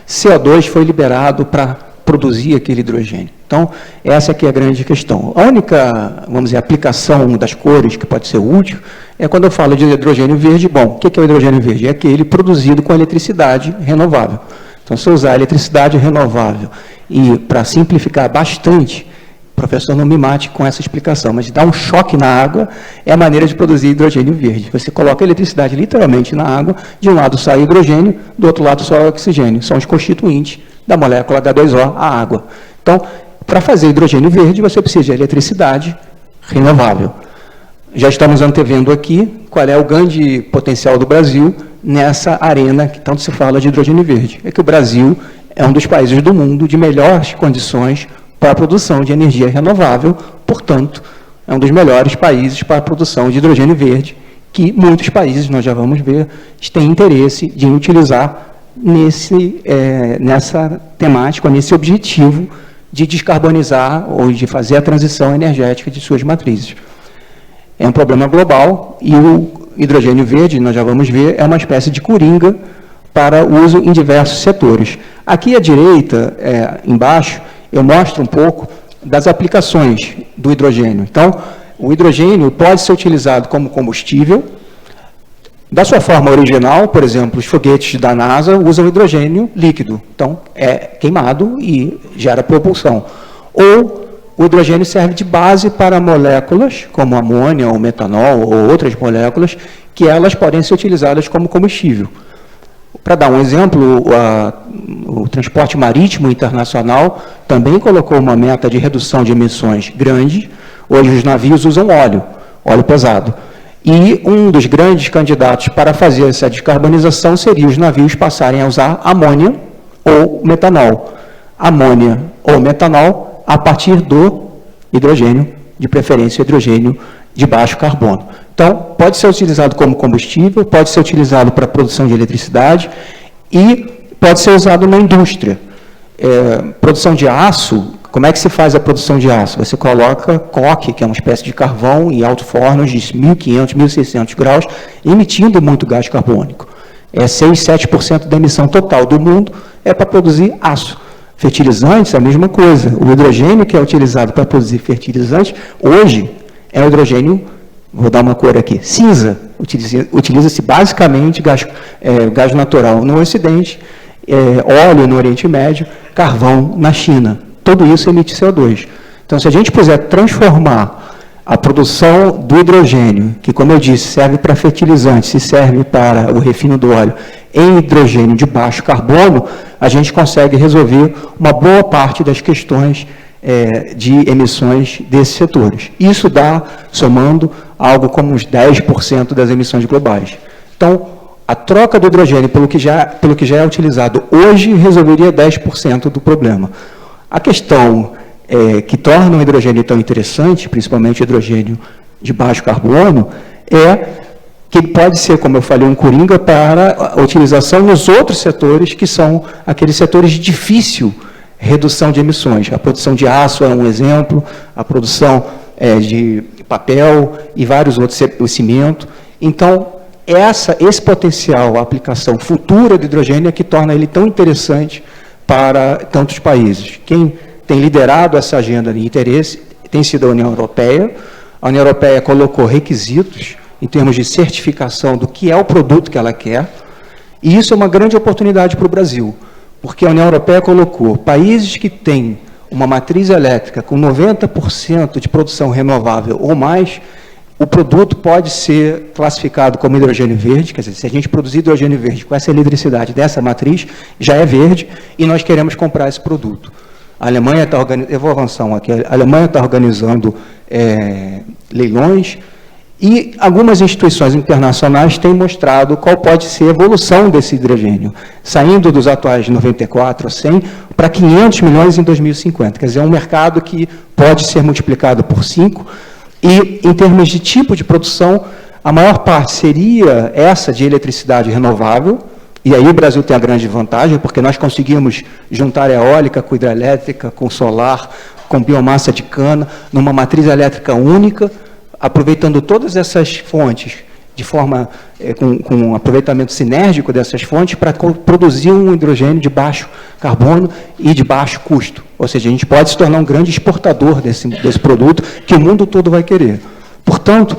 CO2 foi liberado para produzir aquele hidrogênio. Então, essa aqui é a grande questão. A única, vamos dizer, aplicação das cores que pode ser útil é quando eu falo de hidrogênio verde. Bom, o que é o hidrogênio verde? É aquele produzido com eletricidade renovável. Então, se eu usar eletricidade renovável, e para simplificar bastante, o professor não me mate com essa explicação, mas dá um choque na água, é a maneira de produzir hidrogênio verde. Você coloca a eletricidade literalmente na água, de um lado sai hidrogênio, do outro lado só oxigênio. São os constituintes da molécula H2O, a água. Então, para fazer hidrogênio verde, você precisa de eletricidade renovável. Já estamos antevendo aqui qual é o grande potencial do Brasil nessa arena que tanto se fala de hidrogênio verde. É que o Brasil é um dos países do mundo de melhores condições para a produção de energia renovável, portanto, é um dos melhores países para a produção de hidrogênio verde, que muitos países, nós já vamos ver, têm interesse de utilizar nessa temática, nesse objetivo de descarbonizar ou de fazer a transição energética de suas matrizes. É um problema global e o hidrogênio verde, nós já vamos ver, é uma espécie de coringa para uso em diversos setores. Aqui à direita, embaixo, eu mostro um pouco das aplicações do hidrogênio. Então, o hidrogênio pode ser utilizado como combustível. Da sua forma original, por exemplo, os foguetes da NASA usam hidrogênio líquido. Então, é queimado e gera propulsão. Ou o hidrogênio serve de base para moléculas, como amônia ou metanol, ou outras moléculas, que elas podem ser utilizadas como combustível. Para dar um exemplo, o transporte marítimo internacional também colocou uma meta de redução de emissões grande. Hoje os navios usam óleo pesado. E um dos grandes candidatos para fazer essa descarbonização seria os navios passarem a usar amônia ou metanol. Amônia ou metanol a partir do hidrogênio, de preferência hidrogênio de baixo carbono. Então, pode ser utilizado como combustível, pode ser utilizado para a produção de eletricidade e pode ser usado na indústria. Produção de aço, como é que se faz a produção de aço? Você coloca coque, que é uma espécie de carvão, em alto forno de 1.500, 1.600 graus, emitindo muito gás carbônico. 6, 7% da emissão total do mundo é para produzir aço. Fertilizantes, a mesma coisa. O hidrogênio que é utilizado para produzir fertilizantes, hoje, é o hidrogênio, vou dar uma cor aqui, cinza. Utiliza-se basicamente gás natural no Ocidente, óleo no Oriente Médio, carvão na China. Tudo isso emite CO2. Então, se a gente puder transformar a produção do hidrogênio, que, como eu disse, serve para fertilizantes e serve para o refino do óleo, em hidrogênio de baixo carbono, a gente consegue resolver uma boa parte das questões de emissões desses setores. Isso dá, somando, algo como uns 10% das emissões globais. Então, a troca do hidrogênio pelo que já é utilizado hoje resolveria 10% do problema. A questão que torna o hidrogênio tão interessante, principalmente o hidrogênio de baixo carbono, é que ele pode ser, como eu falei, um coringa para a utilização nos outros setores, que são aqueles setores de difícil redução de emissões. A produção de aço é um exemplo, a produção de papel e vários outros, o cimento. Então, esse potencial, a aplicação futura do hidrogênio é que torna ele tão interessante para tantos países. Quem tem liderado essa agenda de interesse tem sido a União Europeia. A União Europeia colocou requisitos em termos de certificação do que é o produto que ela quer, e isso é uma grande oportunidade para o Brasil, porque a União Europeia colocou países que têm uma matriz elétrica com 90% de produção renovável ou mais, o produto pode ser classificado como hidrogênio verde, quer dizer, se a gente produzir hidrogênio verde com essa eletricidade dessa matriz, já é verde, e nós queremos comprar esse produto. A Alemanha está organizando, eu vou avançar aqui, a Alemanha está organizando leilões, e algumas instituições internacionais têm mostrado qual pode ser a evolução desse hidrogênio, saindo dos atuais 94 a 100 para 500 milhões em 2050. Quer dizer, é um mercado que pode ser multiplicado por 5, e em termos de tipo de produção, a maior parte seria essa de eletricidade renovável, e aí o Brasil tem a grande vantagem, porque nós conseguimos juntar eólica com hidrelétrica, com solar, com biomassa de cana, numa matriz elétrica única, aproveitando todas essas fontes, de forma, com um aproveitamento sinérgico dessas fontes, para produzir um hidrogênio de baixo carbono e de baixo custo. Ou seja, a gente pode se tornar um grande exportador desse produto que o mundo todo vai querer. Portanto,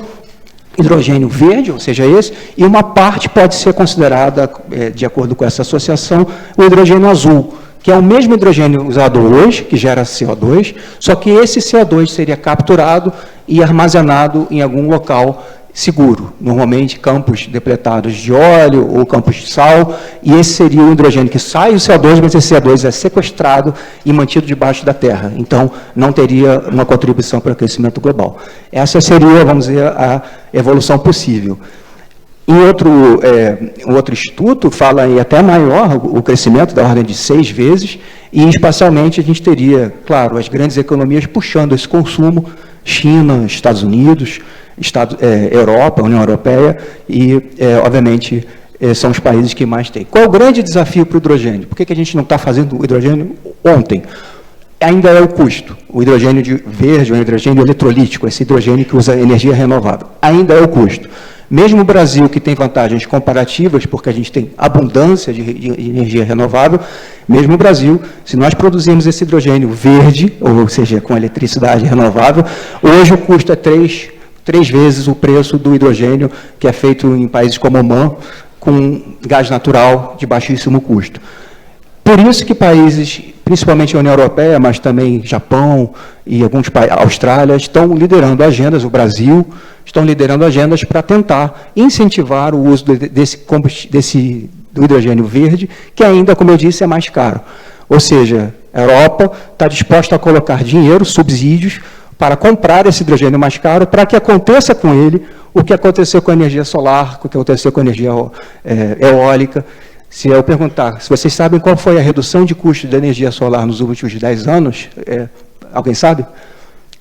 hidrogênio verde, ou seja, esse, e uma parte pode ser considerada, de acordo com essa associação, o hidrogênio azul, que é o mesmo hidrogênio usado hoje, que gera CO2, só que esse CO2 seria capturado e armazenado em algum local seguro, normalmente campos depletados de óleo ou campos de sal, e esse seria o hidrogênio que sai o CO2, mas esse CO2 é sequestrado e mantido debaixo da terra, então não teria uma contribuição para o aquecimento global. Essa seria, vamos dizer, a evolução possível. Em outro instituto, fala em até maior o crescimento, da ordem de 6 vezes, e espacialmente a gente teria, claro, as grandes economias puxando esse consumo, China, Estados Unidos, Europa, União Europeia, e, obviamente, são os países que mais têm. Qual é o grande desafio para o hidrogênio? Por que a gente não está fazendo o hidrogênio ontem? Ainda é o custo. O hidrogênio verde, o hidrogênio eletrolítico, esse hidrogênio que usa energia renovável, ainda é o custo. Mesmo o Brasil, que tem vantagens comparativas, porque a gente tem abundância de energia renovável, mesmo o Brasil, se nós produzirmos esse hidrogênio verde, ou seja, com eletricidade renovável, hoje o custo é 3 vezes o preço do hidrogênio que é feito em países como Oman, com gás natural de baixíssimo custo. Por isso que países, principalmente a União Europeia, mas também Japão e alguns países, Austrália, estão liderando agendas, o Brasil, estão liderando agendas para tentar incentivar o uso do hidrogênio verde, que ainda, como eu disse, é mais caro. Ou seja, a Europa está disposta a colocar dinheiro, subsídios, para comprar esse hidrogênio mais caro, para que aconteça com ele o que aconteceu com a energia solar, o que aconteceu com a energia eólica. Se eu perguntar, se vocês sabem qual foi a redução de custo da energia solar nos últimos 10 anos, alguém sabe?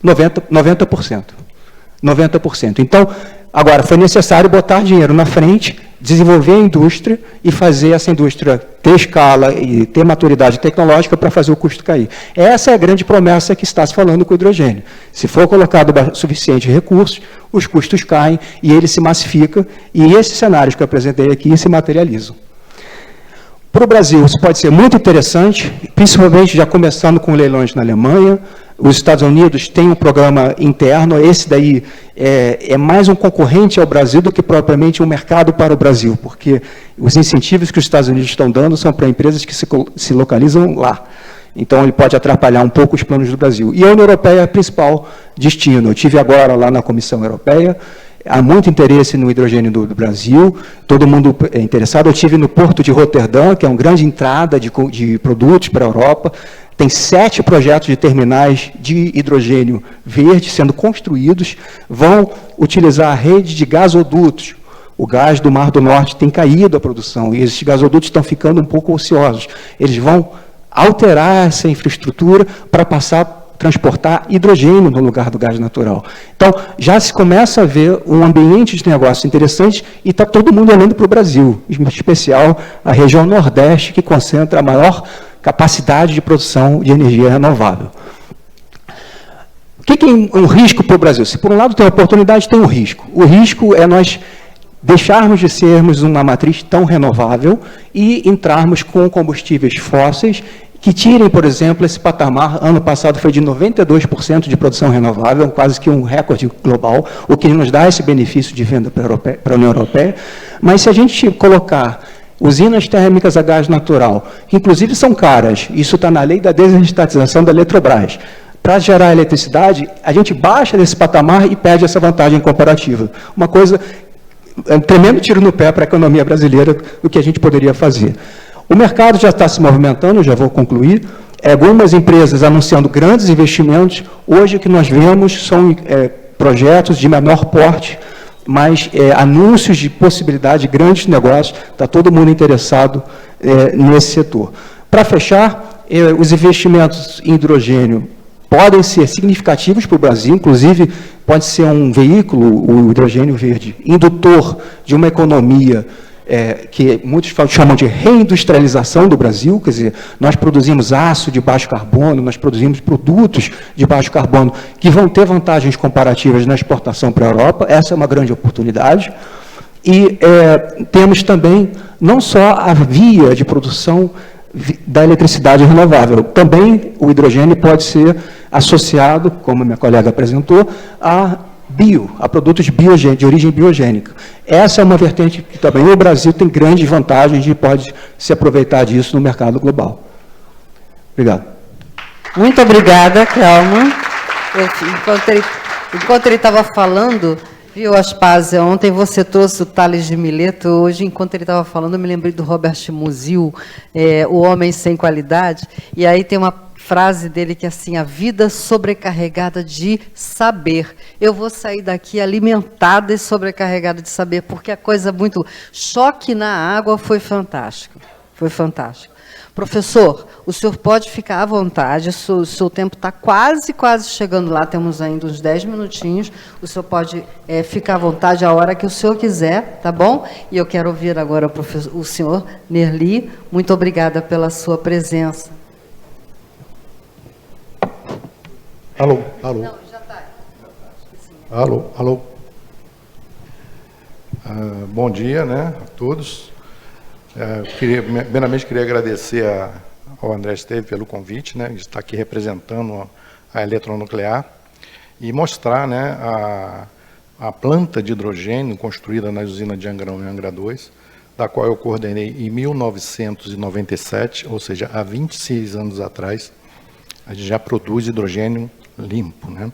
90%. 90%. Então, agora, foi necessário botar dinheiro na frente, desenvolver a indústria e fazer essa indústria ter escala e ter maturidade tecnológica para fazer o custo cair. Essa é a grande promessa que está se falando com o hidrogênio. Se for colocado suficiente recursos, os custos caem e ele se massifica, e esses cenários que eu apresentei aqui se materializam. Para o Brasil, isso pode ser muito interessante, principalmente já começando com leilões na Alemanha. Os Estados Unidos têm um programa interno, esse daí é mais um concorrente ao Brasil do que propriamente um mercado para o Brasil, porque os incentivos que os Estados Unidos estão dando são para empresas que se localizam lá. Então, ele pode atrapalhar um pouco os planos do Brasil. E a União Europeia é o principal destino. Eu estive agora lá na Comissão Europeia, há muito interesse no hidrogênio do Brasil, todo mundo é interessado. Eu estive no Porto de Roterdã, que é uma grande entrada de produtos para a Europa. Tem 7 projetos de terminais de hidrogênio verde sendo construídos, vão utilizar a rede de gasodutos. O gás do Mar do Norte tem caído a produção, e esses gasodutos estão ficando um pouco ociosos. Eles vão alterar essa infraestrutura para transportar hidrogênio no lugar do gás natural. Então, já se começa a ver um ambiente de negócio interessante e está todo mundo olhando para o Brasil, em especial a região Nordeste, que concentra a maior capacidade de produção de energia renovável. O que é um risco para o Brasil? Se por um lado tem oportunidade, tem um risco. O risco é nós deixarmos de sermos uma matriz tão renovável e entrarmos com combustíveis fósseis que tirem, por exemplo, esse patamar. Ano passado foi de 92% de produção renovável, quase que um recorde global, o que nos dá esse benefício de venda para a União Europeia. Mas se a gente colocar usinas térmicas a gás natural, que inclusive são caras, isso está na lei da desestatização da Eletrobras, para gerar eletricidade, a gente baixa desse patamar e perde essa vantagem comparativa. Uma coisa, um tremendo tiro no pé para a economia brasileira do que a gente poderia fazer. O mercado já está se movimentando, já vou concluir. Algumas empresas anunciando grandes investimentos. Hoje o que nós vemos são projetos de menor porte, mas anúncios de possibilidade de grandes negócios. Está todo mundo interessado nesse setor. Para fechar, os investimentos em hidrogênio podem ser significativos para o Brasil, inclusive pode ser um veículo, o hidrogênio verde, indutor de uma economia que muitos chamam de reindustrialização do Brasil, quer dizer, nós produzimos aço de baixo carbono, nós produzimos produtos de baixo carbono que vão ter vantagens comparativas na exportação para a Europa, essa é uma grande oportunidade. E temos também não só a via de produção da eletricidade renovável, também o hidrogênio pode ser associado, como a minha colega apresentou, a produtos de origem biogênica. Essa é uma vertente que também o Brasil tem grandes vantagens e pode se aproveitar disso no mercado global. Obrigado. Muito obrigada, Kelman. Enquanto ele estava falando, viu, Aspásia, ontem você trouxe o Tales de Mileto, hoje, enquanto ele estava falando, eu me lembrei do Robert Musil, O Homem Sem Qualidade, e aí tem uma frase dele que é assim: a vida sobrecarregada de saber. Eu vou sair daqui alimentada e sobrecarregada de saber, porque a coisa muito... Choque na água foi fantástico. Foi fantástico. Professor, o senhor pode ficar à vontade, o seu tempo está quase chegando lá, temos ainda uns 10 minutinhos, o senhor pode ficar à vontade a hora que o senhor quiser, tá bom? E eu quero ouvir agora o senhor Nerli. Muito obrigada pela sua presença. Alô, alô. Não, já está. Alô, alô. Bom dia, né, a todos. Primeiramente, queria agradecer ao André Esteves pelo convite, né, de estar aqui representando a Eletronuclear e mostrar, né, a planta de hidrogênio construída na usina de Angra 1 e Angra 2, da qual eu coordenei em 1997, ou seja, há 26 anos atrás. A gente já produz hidrogênio limpo, né?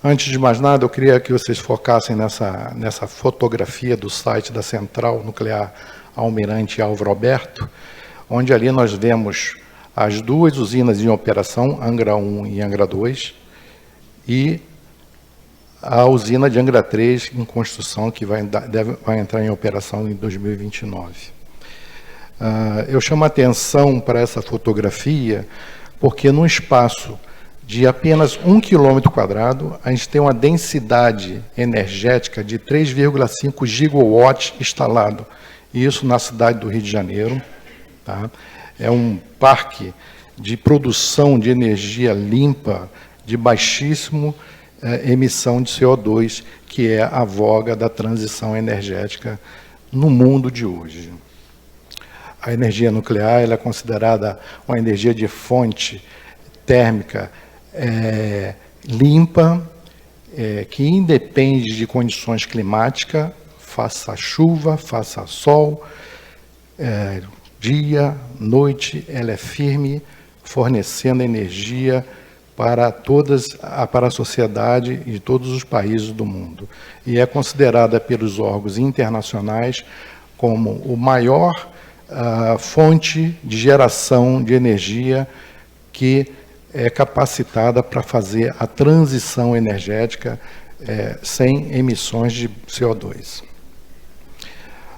Antes de mais nada, eu queria que vocês focassem nessa fotografia do site da Central Nuclear Almirante Álvaro Alberto, onde ali nós vemos as duas usinas em operação, Angra 1 e Angra 2, e a usina de Angra 3 em construção, que vai entrar em operação em 2029. Eu chamo a atenção para essa fotografia, porque num espaço de apenas 1 km², a gente tem uma densidade energética de 3,5 gigawatts instalado. Isso na cidade do Rio de Janeiro. Tá? É um parque de produção de energia limpa, de baixíssimo emissão de CO2, que é a voga da transição energética no mundo de hoje. A energia nuclear ela é considerada uma energia de fonte térmica limpa, que independe de condições climáticas, faça chuva, faça sol, dia, noite, ela é firme, fornecendo energia para a sociedade de todos os países do mundo. E é considerada pelos órgãos internacionais como o maior fonte de geração de energia que é capacitada para fazer a transição energética sem emissões de CO2.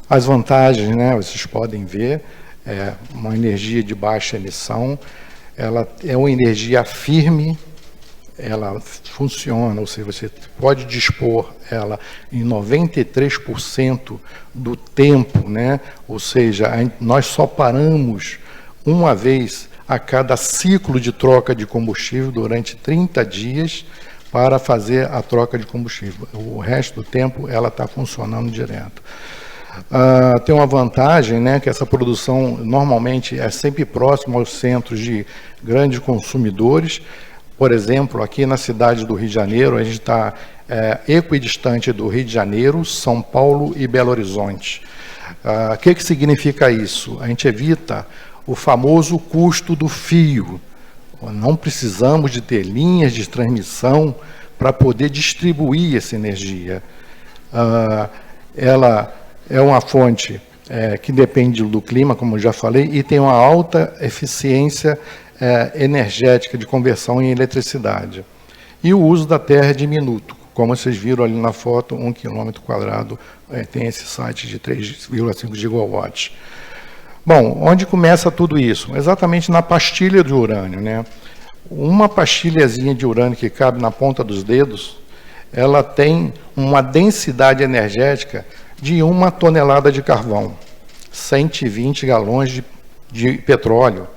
As vantagens, né, vocês podem ver, uma energia de baixa emissão, ela é uma energia firme, ela funciona, ou seja, você pode dispor ela em 93% do tempo, né? Ou seja, nós só paramos uma vez a cada ciclo de troca de combustível durante 30 dias, para fazer a troca de combustível. O resto do tempo ela está funcionando direto. Tem uma vantagem, né, que essa produção normalmente é sempre próxima aos centros de grandes consumidores. Por exemplo, aqui na cidade do Rio de Janeiro, a gente está equidistante do Rio de Janeiro, São Paulo e Belo Horizonte. O que significa isso? A gente evita o famoso custo do fio. Não precisamos de ter linhas de transmissão para poder distribuir essa energia. Ela é uma fonte que depende do clima, como eu já falei, e tem uma alta eficiência energética de conversão em eletricidade. E o uso da terra é diminuto. Como vocês viram ali na foto, 1 km² tem esse site de 3,5 gigawatts. Bom, onde começa tudo isso? Exatamente na pastilha de urânio, né? Uma pastilhazinha de urânio que cabe na ponta dos dedos, ela tem uma densidade energética de 1 tonelada de carvão, 120 galões de petróleo,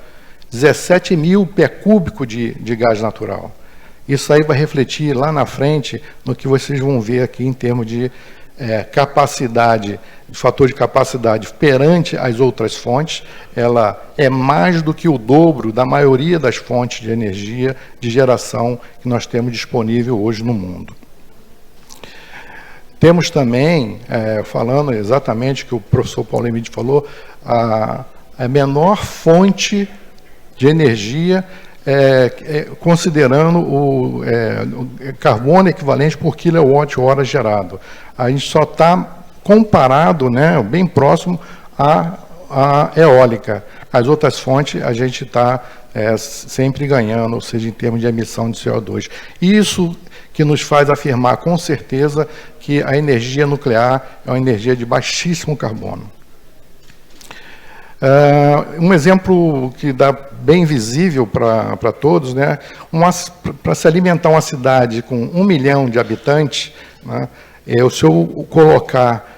17 mil pé cúbico de gás natural. Isso aí vai refletir lá na frente no que vocês vão ver aqui em termos de capacidade, fator de capacidade perante as outras fontes. Ela é mais do que o dobro da maioria das fontes de energia de geração que nós temos disponível hoje no mundo. Temos também, falando exatamente o que o professor Paulo Emílio falou, a menor fonte de energia, considerando o carbono equivalente por quilowatt-hora gerado. A gente só está comparado, né, bem próximo à eólica. As outras fontes a gente está sempre ganhando, ou seja, em termos de emissão de CO2. Isso que nos faz afirmar com certeza que a energia nuclear é uma energia de baixíssimo carbono. Um exemplo que dá bem visível para todos, né? Para se alimentar uma cidade com 1 milhão de habitantes, né? Se eu colocar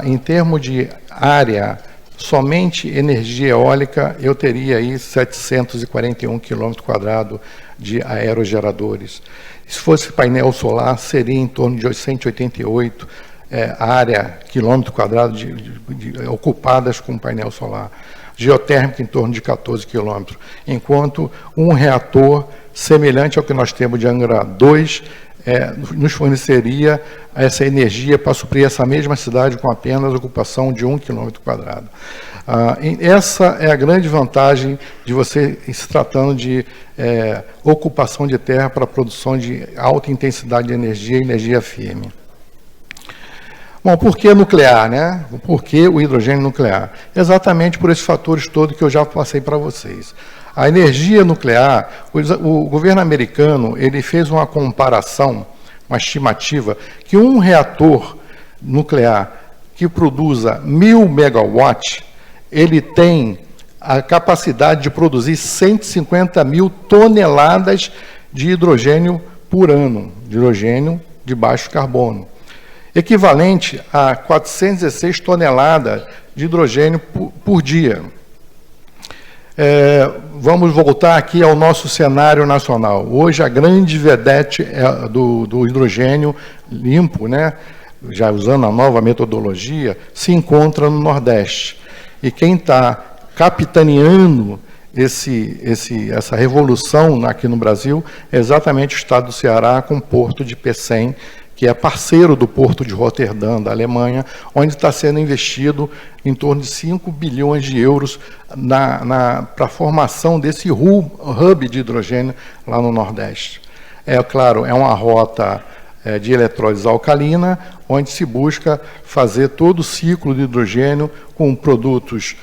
em termos de área somente energia eólica, eu teria aí 741 km² de aerogeradores. Se fosse painel solar, seria em torno de 188 área km² ocupadas com painel solar. Geotérmica em torno de 14 km, enquanto um reator semelhante ao que nós temos de Angra 2 nos forneceria essa energia para suprir essa mesma cidade com apenas ocupação de 1 km². Essa é a grande vantagem de você se tratando de ocupação de terra para a produção de alta intensidade de energia e energia firme. Bom, por que nuclear, né? Por que o hidrogênio nuclear? Exatamente por esses fatores todos que eu já passei para vocês. A energia nuclear, o governo americano, ele fez uma comparação, uma estimativa, que um reator nuclear que produza 1.000 megawatts, ele tem a capacidade de produzir 150 mil toneladas de hidrogênio por ano, de hidrogênio de baixo carbono, equivalente a 416 toneladas de hidrogênio por dia. Vamos voltar aqui ao nosso cenário nacional. Hoje, a grande vedete do hidrogênio limpo, né, já usando a nova metodologia, se encontra no Nordeste. E quem está capitaneando essa revolução aqui no Brasil é exatamente o estado do Ceará, com o porto de Pecém, que é parceiro do porto de Roterdã, da Alemanha, onde está sendo investido em torno de 5 bilhões de euros para a formação desse hub de hidrogênio lá no Nordeste. Claro, é uma rota de eletrólise alcalina, onde se busca fazer todo o ciclo de hidrogênio com produtos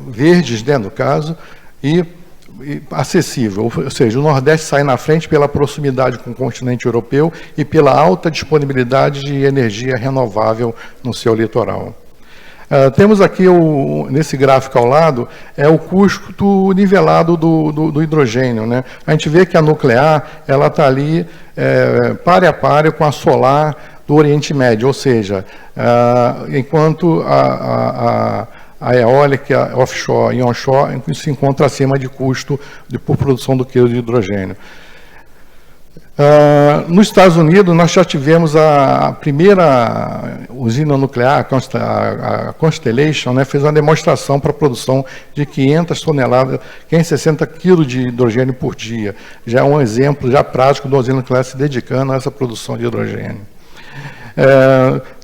verdes, né, no caso, e acessível, ou seja, o Nordeste sai na frente pela proximidade com o continente europeu e pela alta disponibilidade de energia renovável no seu litoral. Temos aqui, nesse gráfico ao lado, o custo nivelado do hidrogênio, né? A gente vê que a nuclear ela está ali pare a pare com a solar do Oriente Médio, ou seja, enquanto a eólica, offshore e onshore se encontra acima de custo por produção do quilo de hidrogênio. Nos Estados Unidos, nós já tivemos a primeira usina nuclear, a Constellation, né, fez uma demonstração para a produção de 560 quilos de hidrogênio por dia. Já é um exemplo já prático de uma usina nuclear se dedicando a essa produção de hidrogênio.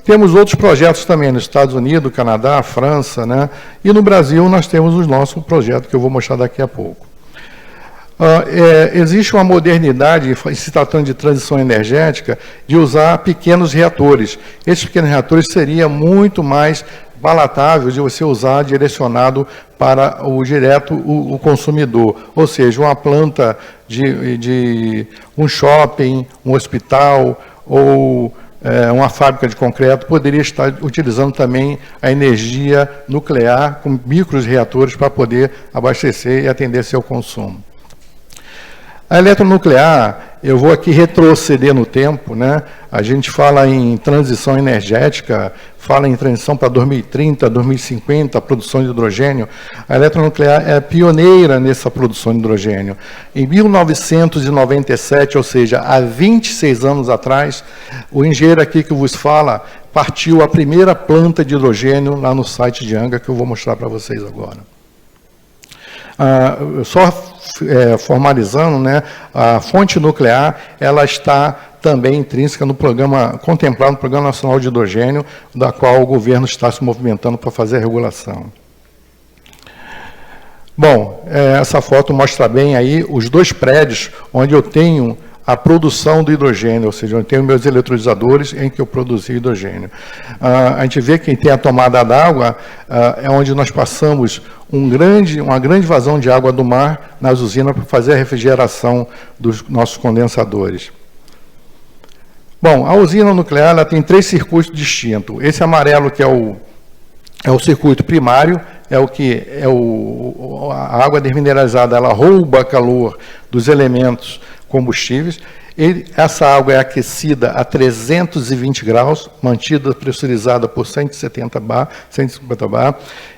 Temos outros projetos também nos Estados Unidos, Canadá, França, né, e no Brasil nós temos o nosso projeto que eu vou mostrar daqui a pouco. Existe uma modernidade, se tratando de transição energética, de usar pequenos reatores. Esses pequenos reatores seria muito mais palatável de você usar direcionado para o consumidor, ou seja, uma planta de um shopping, um hospital ou uma fábrica de concreto poderia estar utilizando também a energia nuclear com micros reatores para poder abastecer e atender seu consumo. A eletronuclear, eu vou aqui retroceder no tempo, né? A gente fala em transição energética, fala em transição para 2030, 2050, a produção de hidrogênio. A eletronuclear é pioneira nessa produção de hidrogênio. Em 1997, ou seja, há 26 anos atrás, o engenheiro aqui que vos fala partiu a primeira planta de hidrogênio lá no site de Anga, que eu vou mostrar para vocês agora. Formalizando, né, a fonte nuclear, ela está também intrínseca no programa, contemplado no Programa Nacional de Hidrogênio, da qual o governo está se movimentando para fazer a regulação. Bom, essa foto mostra bem aí os dois prédios onde eu tenho a produção do hidrogênio, ou seja, eu tenho meus eletrolisadores em que eu produzi hidrogênio. A gente vê que tem a tomada d'água, é onde nós passamos uma grande vazão de água do mar nas usinas para fazer a refrigeração dos nossos condensadores. Bom, a usina nuclear ela tem 3 circuitos distintos. Esse amarelo que é o circuito primário, a água desmineralizada, ela rouba calor dos elementos combustíveis. Essa água é aquecida a 320 graus, mantida pressurizada por 150 bar,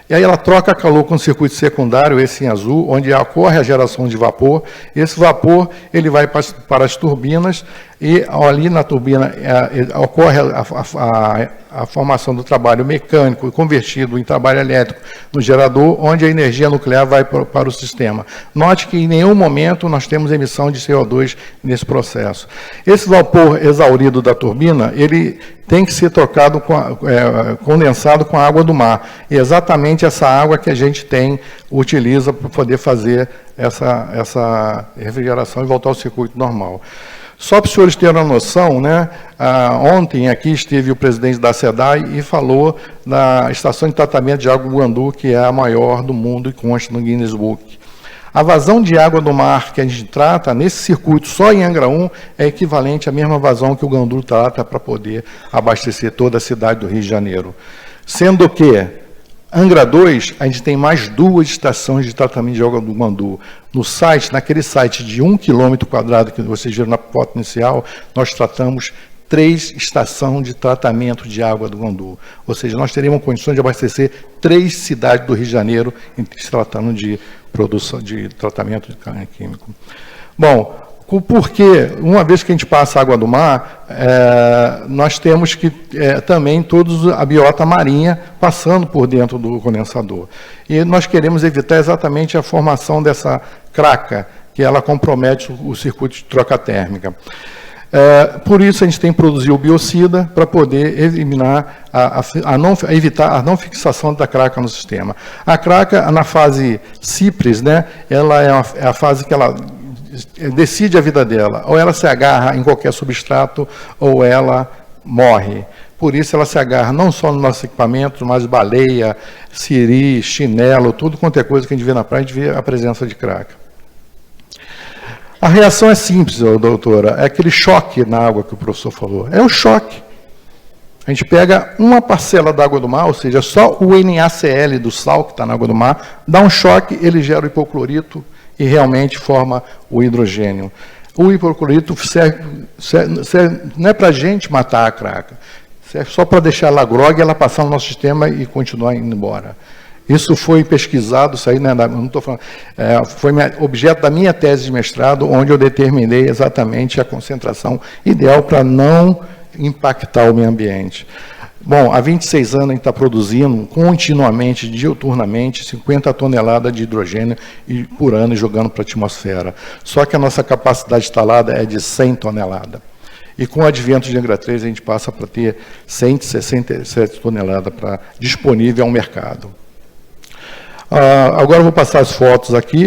e aí ela troca calor com o circuito secundário, esse em azul, onde ocorre a geração de vapor. Esse vapor ele vai para as turbinas, e ali na turbina ocorre a formação do trabalho mecânico convertido em trabalho elétrico no gerador, onde a energia nuclear vai para o sistema. Note que em nenhum momento nós temos emissão de CO2 nesse processo. Esse vapor exaurido da turbina, ele tem que ser trocado, condensado com a água do mar. E é exatamente essa água que a gente utiliza para poder fazer essa refrigeração e voltar ao circuito normal. Só para os senhores terem uma noção, né, ontem aqui esteve o presidente da SEDAI e falou da estação de tratamento de água Guandu, que é a maior do mundo e consta no Guinness Book. A vazão de água do mar que a gente trata nesse circuito só em Angra 1 é equivalente à mesma vazão que o Guandu trata para poder abastecer toda a cidade do Rio de Janeiro. Sendo que Angra 2, a gente tem mais 2 estações de tratamento de água do Guandu. Naquele site de 1 km² que vocês viram na foto inicial, nós tratamos 3 estações de tratamento de água do Guandu. Ou seja, nós teríamos condições de abastecer 3 cidades do Rio de Janeiro se tratando de produção de tratamento de carne químico. Bom, porque uma vez que a gente passa a água do mar, nós temos que também todos a biota marinha passando por dentro do condensador. E nós queremos evitar exatamente a formação dessa craca, que ela compromete o circuito de troca térmica. Por isso a gente tem que produzir o biocida para poder eliminar, evitar a não fixação da craca no sistema. A craca, na fase CIPRES, né, ela é a fase que ela decide a vida dela. Ou ela se agarra em qualquer substrato, ou ela morre. Por isso ela se agarra não só no nosso equipamento, mas baleia, siri, chinelo, tudo quanto é coisa que a gente vê na praia, a gente vê a presença de craca. A reação é simples, doutora, é aquele choque na água que o professor falou. É o choque. A gente pega uma parcela da água do mar, ou seja, só o NaCl do sal que está na água do mar, dá um choque, ele gera o hipoclorito e realmente forma o hidrogênio. O hipoclorito serve não é para a gente matar a craca, serve só para deixar ela grogue, ela passar no nosso sistema e continuar indo embora. Isso foi pesquisado, isso aí, né, não estou falando, foi objeto da minha tese de mestrado, onde eu determinei exatamente a concentração ideal para não impactar o meio ambiente. Bom, há 26 anos a gente está produzindo continuamente, diuturnamente, 50 toneladas de hidrogênio por ano e jogando para a atmosfera. Só que a nossa capacidade instalada é de 100 toneladas. E com o advento de Angra 3, a gente passa para ter 167 toneladas disponível ao mercado. Agora eu vou passar as fotos aqui.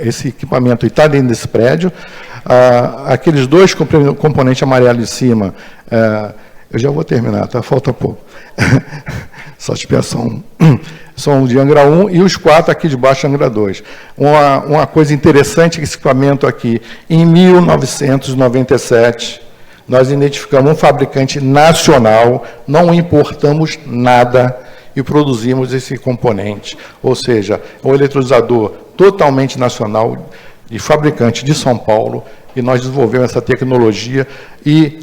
Esse equipamento está dentro desse prédio. Aqueles dois componentes amarelos em cima, eu já vou terminar, tá? Falta pouco. Só expiação. São de Angra 1 e os 4 aqui de baixo, Angra 2. Uma coisa interessante, esse equipamento aqui, em 1997, nós identificamos um fabricante nacional, não importamos nada e produzimos esse componente. Ou seja, um eletrolisador totalmente nacional, de fabricante de São Paulo, e nós desenvolvemos essa tecnologia e,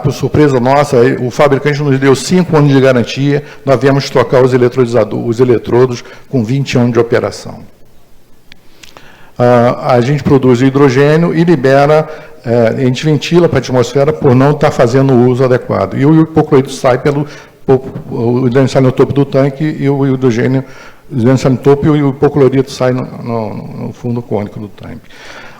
por surpresa nossa, o fabricante nos deu 5 anos de garantia, nós viemos trocar os eletrodos com 20 anos de operação. A gente produz hidrogênio e libera, a gente ventila para a atmosfera por não estar fazendo o uso adequado. E o hipoclorito sai o hidrogênio sai no topo do tanque e o hidrogênio sai no topo e o hipoclorito sai no fundo cônico do tanque.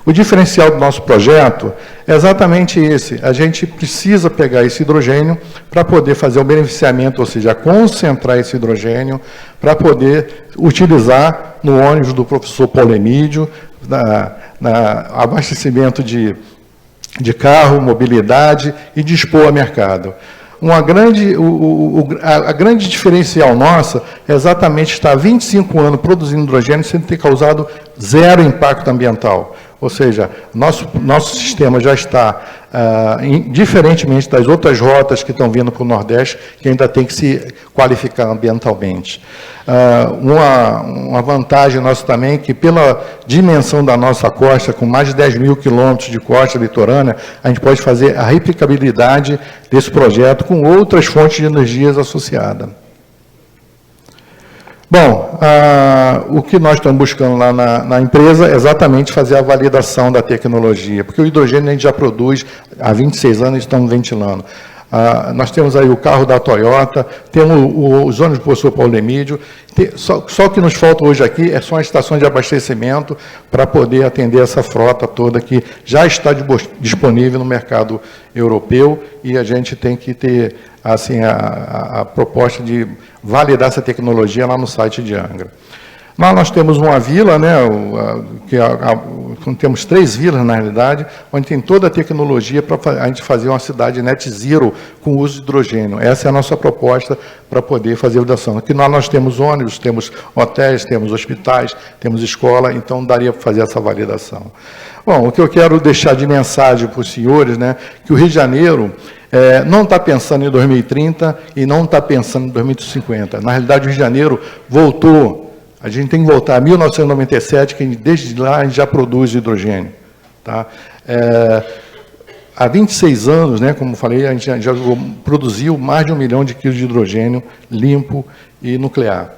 O diferencial do nosso projeto é exatamente esse. A gente precisa pegar esse hidrogênio para poder fazer o beneficiamento, ou seja, concentrar esse hidrogênio para poder utilizar no ônibus do professor Paulo Emídio, abastecimento de carro, mobilidade e dispor a mercado. A grande diferencial nossa é exatamente estar 25 anos produzindo hidrogênio sem ter causado zero impacto ambiental. Ou seja, nosso sistema já está, diferentemente das outras rotas que estão vindo para o Nordeste, que ainda tem que se qualificar ambientalmente. Uma vantagem nossa também é que, pela dimensão da nossa costa, com mais de 10 mil quilômetros de costa litorânea, a gente pode fazer a replicabilidade desse projeto com outras fontes de energias associadas. Bom, o que nós estamos buscando lá na empresa é exatamente fazer a validação da tecnologia, porque o hidrogênio a gente já produz há 26 anos e estamos ventilando. Nós temos aí o carro da Toyota, temos os ônibus do professor Paulo Emídio, só que nos falta hoje aqui são as estações de abastecimento para poder atender essa frota toda que já está disponível no mercado europeu e a gente tem que ter assim, a proposta de validar essa tecnologia lá no site de Angra. Lá nós temos uma vila, né, temos 3 vilas, na realidade, onde tem toda a tecnologia para a gente fazer uma cidade net zero com uso de hidrogênio. Essa é a nossa proposta para poder fazer a validação. Aqui nós temos ônibus, temos hotéis, temos hospitais, temos escola, então daria para fazer essa validação. Bom, o que eu quero deixar de mensagem para os senhores, né, que o Rio de Janeiro não está pensando em 2030 e não está pensando em 2050. Na realidade, o Rio de Janeiro voltou. A gente tem que voltar a 1997, que desde lá a gente já produz hidrogênio. Tá? Há 26 anos, né, como falei, a gente já produziu mais de 1 milhão de quilos de hidrogênio limpo e nuclear.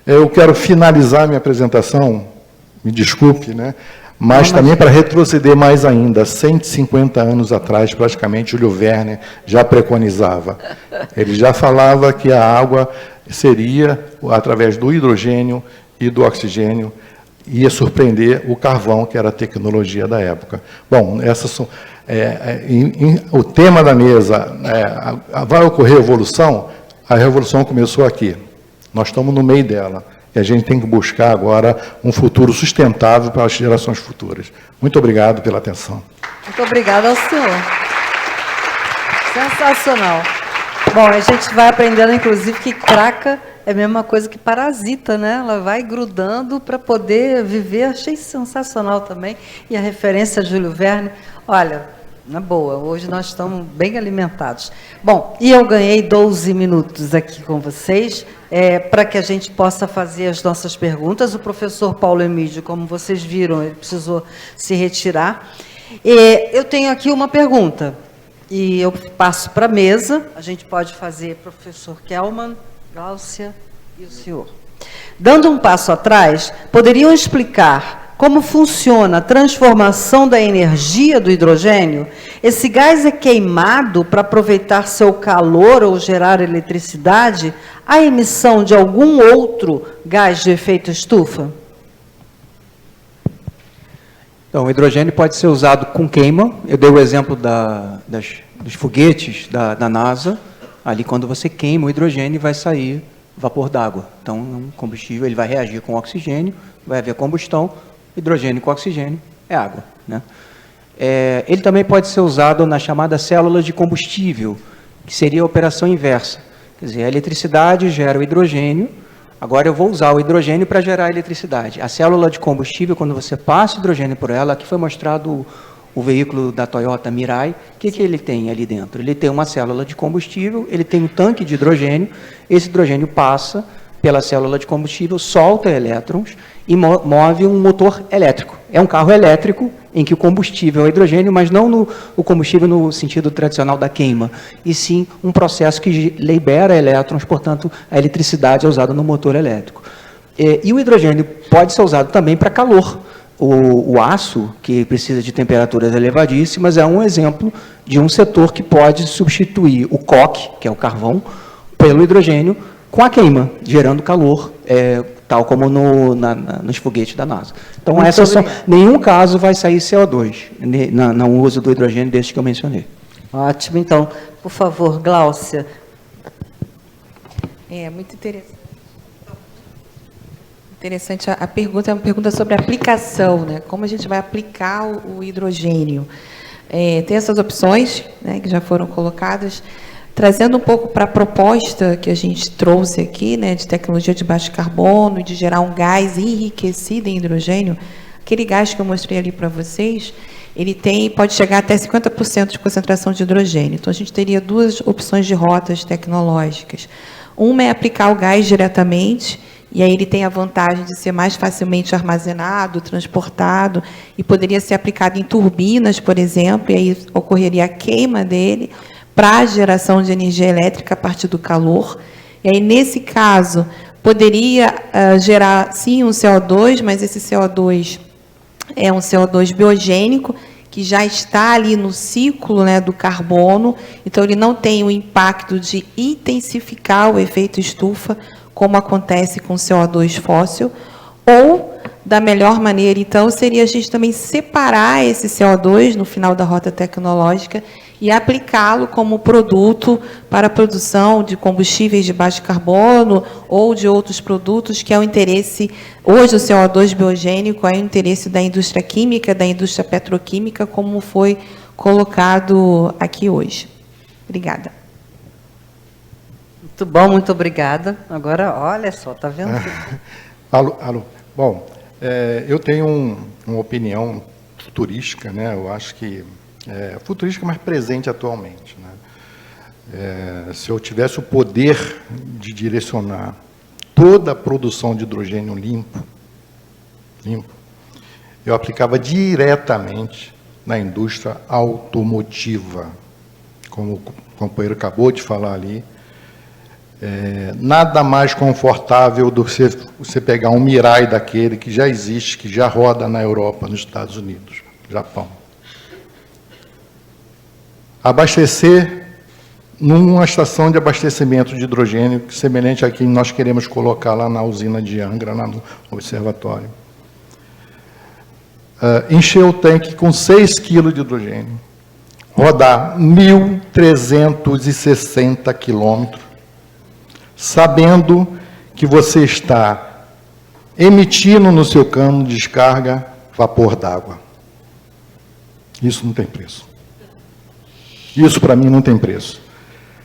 Eu quero finalizar minha apresentação, me desculpe, né, mas também para retroceder mais ainda, 150 anos atrás, praticamente, Júlio Verne já preconizava. Ele já falava que a água seria, através do hidrogênio e do oxigênio, ia surpreender o carvão, que era a tecnologia da época. Bom, essas são, o tema da mesa vai ocorrer evolução? A revolução começou aqui. Nós estamos no meio dela. E a gente tem que buscar agora um futuro sustentável para as gerações futuras. Muito obrigado pela atenção. Muito obrigada ao senhor. Sensacional. Bom, a gente vai aprendendo, inclusive, que craca é a mesma coisa que parasita, né? Ela vai grudando para poder viver. Achei sensacional também. E a referência a Júlio Verne, olha, na boa, hoje nós estamos bem alimentados. Bom, e eu ganhei 12 minutos aqui com vocês, para que a gente possa fazer as nossas perguntas. O professor Paulo Emídio, como vocês viram, ele precisou se retirar. Eu tenho aqui uma pergunta, e eu passo para a mesa. A gente pode fazer, professor Kelman, Gláucia e o senhor. Dando um passo atrás, poderiam explicar como funciona a transformação da energia do hidrogênio? Esse gás é queimado para aproveitar seu calor ou gerar eletricidade? A emissão de algum outro gás de efeito estufa? Então, o hidrogênio pode ser usado com queima. Eu dei o exemplo dos foguetes da NASA. Ali, quando você queima o hidrogênio, vai sair vapor d'água. Então, um combustível ele vai reagir com oxigênio, vai haver combustão, hidrogênio com oxigênio é água, né? Ele também pode ser usado na chamada célula de combustível, que seria a operação inversa. Quer dizer, a eletricidade gera o hidrogênio, agora eu vou usar o hidrogênio para gerar a eletricidade. A célula de combustível, quando você passa hidrogênio por ela, aqui foi mostrado o veículo da Toyota Mirai, o que ele tem ali dentro? Ele tem uma célula de combustível, ele tem um tanque de hidrogênio, esse hidrogênio passa pela célula de combustível, solta elétrons e move um motor elétrico. É um carro elétrico em que o combustível é o hidrogênio, mas não o combustível no sentido tradicional da queima, e sim um processo que libera elétrons, portanto, a eletricidade é usada no motor elétrico. E o hidrogênio pode ser usado também para calor. O aço, que precisa de temperaturas elevadíssimas, é um exemplo de um setor que pode substituir o coque, que é o carvão, pelo hidrogênio, com a queima, gerando calor, tal como nos foguetes da NASA. Então, nenhum caso vai sair CO2 no uso do hidrogênio deste que eu mencionei. Ótimo. Então, por favor, Gláucia. Muito interessante. Interessante, a pergunta é uma pergunta sobre aplicação, né? Como a gente vai aplicar o hidrogênio. Tem essas opções, né, que já foram colocadas. Trazendo um pouco para a proposta que a gente trouxe aqui, né, de tecnologia de baixo carbono e de gerar um gás enriquecido em hidrogênio, aquele gás que eu mostrei ali para vocês, ele pode chegar até 50% de concentração de hidrogênio. Então, a gente teria duas opções de rotas tecnológicas. Uma é aplicar o gás diretamente, e aí ele tem a vantagem de ser mais facilmente armazenado, transportado, e poderia ser aplicado em turbinas, por exemplo, e aí ocorreria a queima dele para a geração de energia elétrica a partir do calor. E aí, nesse caso, poderia gerar, sim, um CO2, mas esse CO2 é um CO2 biogênico, que já está ali no ciclo, né, do carbono, então ele não tem o impacto de intensificar o efeito estufa, como acontece com o CO2 fóssil, ou, da melhor maneira, então, seria a gente também separar esse CO2 no final da rota tecnológica e aplicá-lo como produto para a produção de combustíveis de baixo carbono ou de outros produtos, que é o interesse, hoje o CO2 biogênico é o interesse da indústria química, da indústria petroquímica, como foi colocado aqui hoje. Obrigada. Muito bom, muito obrigada. Agora, olha só, está vendo? Alô. Bom, eu tenho uma opinião futurística, né? Eu acho que futurística, mas presente atualmente, né? Se eu tivesse o poder de direcionar toda a produção de hidrogênio limpo, eu aplicava diretamente na indústria automotiva, como o companheiro acabou de falar ali. Nada mais confortável do que você pegar um Mirai daquele que já existe, que já roda na Europa, nos Estados Unidos, Japão. Abastecer numa estação de abastecimento de hidrogênio, semelhante a quem nós queremos colocar lá na usina de Angra, lá no observatório. Encher o tanque com 6 kg de hidrogênio, rodar 1.360 quilômetros, sabendo que você está emitindo no seu cano de descarga vapor d'água. Isso não tem preço. Isso, para mim, não tem preço.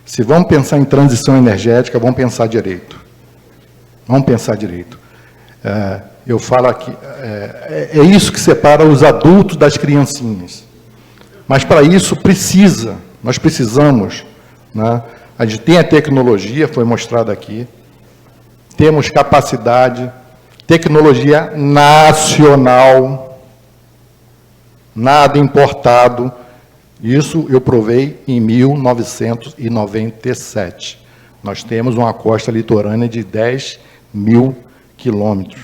Se vamos pensar em transição energética, vamos pensar direito. Vamos pensar direito. Eu falo aqui, é isso que separa os adultos das criancinhas. Mas, para isso, nós precisamos, né? A gente tem a tecnologia, foi mostrada aqui, temos capacidade, tecnologia nacional, nada importado. Isso eu provei em 1997. Nós temos uma costa litorânea de 10.000 quilômetros.